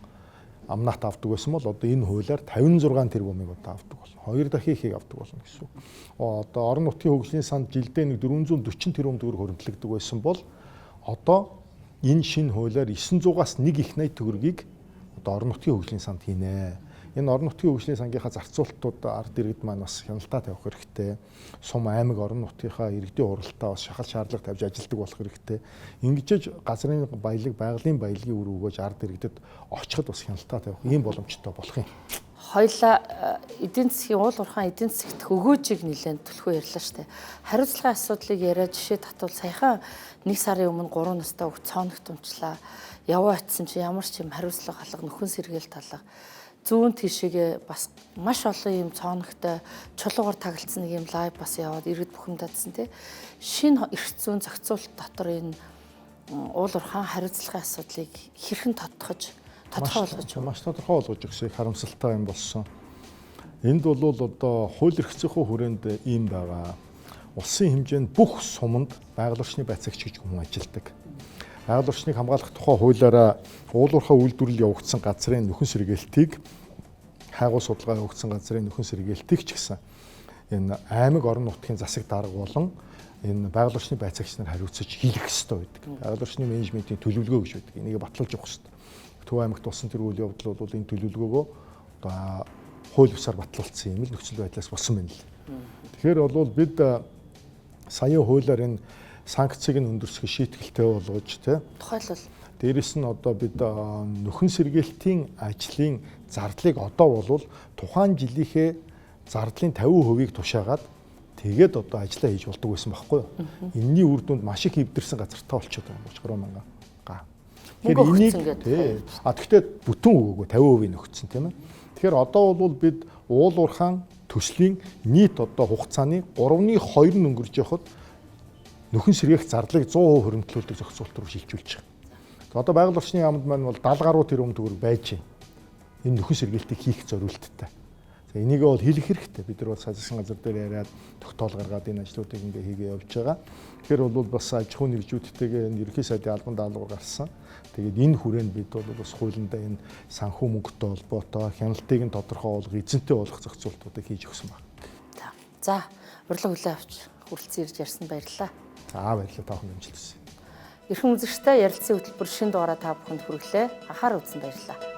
амнаат авдаг байсан бол одоо энэ хуулиар 56 тэрбумыг одоо авдаг болно. 2 дахин ихийг авдаг болно гэсэн үг. Одоо орон нутгийн хөгжлийн санд жилдээ 440 тэрбум төгрөг хөрөнгөлөгдөг байсан бол одоо энэ шинэ хуулиар 900-аас 1 их 80 төгрөгийг одоо орон нутгийн хөгжлийн санд хийнэ. Энэ орон нутгийн хөгжлийн сангийнхаа зарцуултууд ард иргэд маань бас хяналтаа тавих хэрэгтэй. Сум аймаг орон нутгийнхаа иргэдийн уралдаа бас шахал шаардлага тавьж ажилдаг болох хэрэгтэй. Ингэж газрын баялаг, байгалийн баялагын үр өгөөж ард иргэдэд очиход бас хяналтаа тавих ийм боломжтой болох юм. Хоёлаа эдийн засгийн уулуурхаан эдийн засагт өгөөжийг нэлээд төлхөө ярьлаа шүү дээ. Хариуцлагын асуудлыг яриад жишээ татвал саяхан 1 сарын өмнө 3 настай хүүхд цооногт унчлаа. Яваа очисон чи ямар ч юм хариуцлага алга, нөхөн сэргээл талга. Зүүн тишээгээ бас маш олон юм цооногтой чулуугаар тагалцсан нэг юм лайв бас яваад иргэд бухимдадсан тий. Шинэ эрх зүйн зохицуулалт дотор энэ уулуурхаан хариуцлагын асуудлыг хэрхэн тодорхой болгож маш тодорхой болгож өгсөн харамсалтай юм болсон. Энд бол одоо хууль эрх зүйн хүрээнд ийм байгаа. Улсын хэмжээнд бүх суманд байгаль орчны байцаагч гэж хүн ажилладаг. Байгаль орчныг хамгаалах тухай хуулиараа уулуурхаа үйлдвэрлэл явагдсан газрын нөхөн сэргээлтийг хайгуул судалгаа явагдсан газрын нөхөн сэргээлтийг ч гэсэн энэ аймаг орон нутгийн засаг дарга болон энэ байгаль орчны байцаагч нар хариуцаж хийх ёстой байдаг. Байгаль орчны менежментийн төлөвлөгөө гэж байдаг. Энийг батлуулж явах ёстой. Төв аймагт болсон тэр үйл явдал бол энэ төлөвлөгөөгөө одоо хууль бусаар батлуулсан юм л нөхцөл байдлаас болсон байна л. Тэгэхээр бол бид саяын хуулиар энэ санкцийг нь өндөрсгөх шийтгэлтэй болгож тухайлбал дээрэс нь одоо бид нөхөн сэргээлтийн ажлын зардлыг одоо бол тухайн жилийнхээ зардлын 50%-ийг тушаагаад тэгээд одоо ажиллаа хийж болдог байсан байхгүй юу? Энэний үр дүнд маш их хэвдэрсэн газартай болчиход байгаа юм 30 мянган га. Тэгэхээр энийг гэхдээ бүтэн өгөөгүй 50% нөхцсөн тийм ээ. Тэгэхээр одоо бол бид уулуурхаан төслийн нийт одоо хугацааны 3/2 нь өнгөрж явахад нөхөн сэргээх зардлыг 100% хөрөнгөлүүлдэг зохицуулт руу шилжүүлж байгаа. Одоо байгаль орчны яамд маань бол 70 гаруй тэрбум төгрөг байж байна. Энэ нөхөн сэргээлтийг хийх зорилттой. За энийг бол хэлэх хэрэгтэй. Бид нар бол засгийн газар дээр яриад тогтоол гаргаад энэ ажлуудыг ингээ хийгээ явж байгаа. Тэгэхээр бол бас аж ахуйн нэгжүүдтэйгээ энэ ерөнхий сайдын албан даалгавар гарсан. Тэгээд энэ хүрээнд бид бол бас хуулиндаа энэ санхүү мөнгөтэй холбоотой хяналтыг нь тодорхой болгох, эзэнтэй болгох зохицуултуудыг хийж өгсөн байна. За урилга хүлээн авч хүрэлцэн ирж ярьсан баярлалаа. За баярлалаа та бүхэн амжилт хүсье. Эрхэм үзэгчтэй ярилцсан хөтөлбөр шинэ дугаараа та бүхэнд хүргэлээ. Анхаар үзсэн баярлалаа.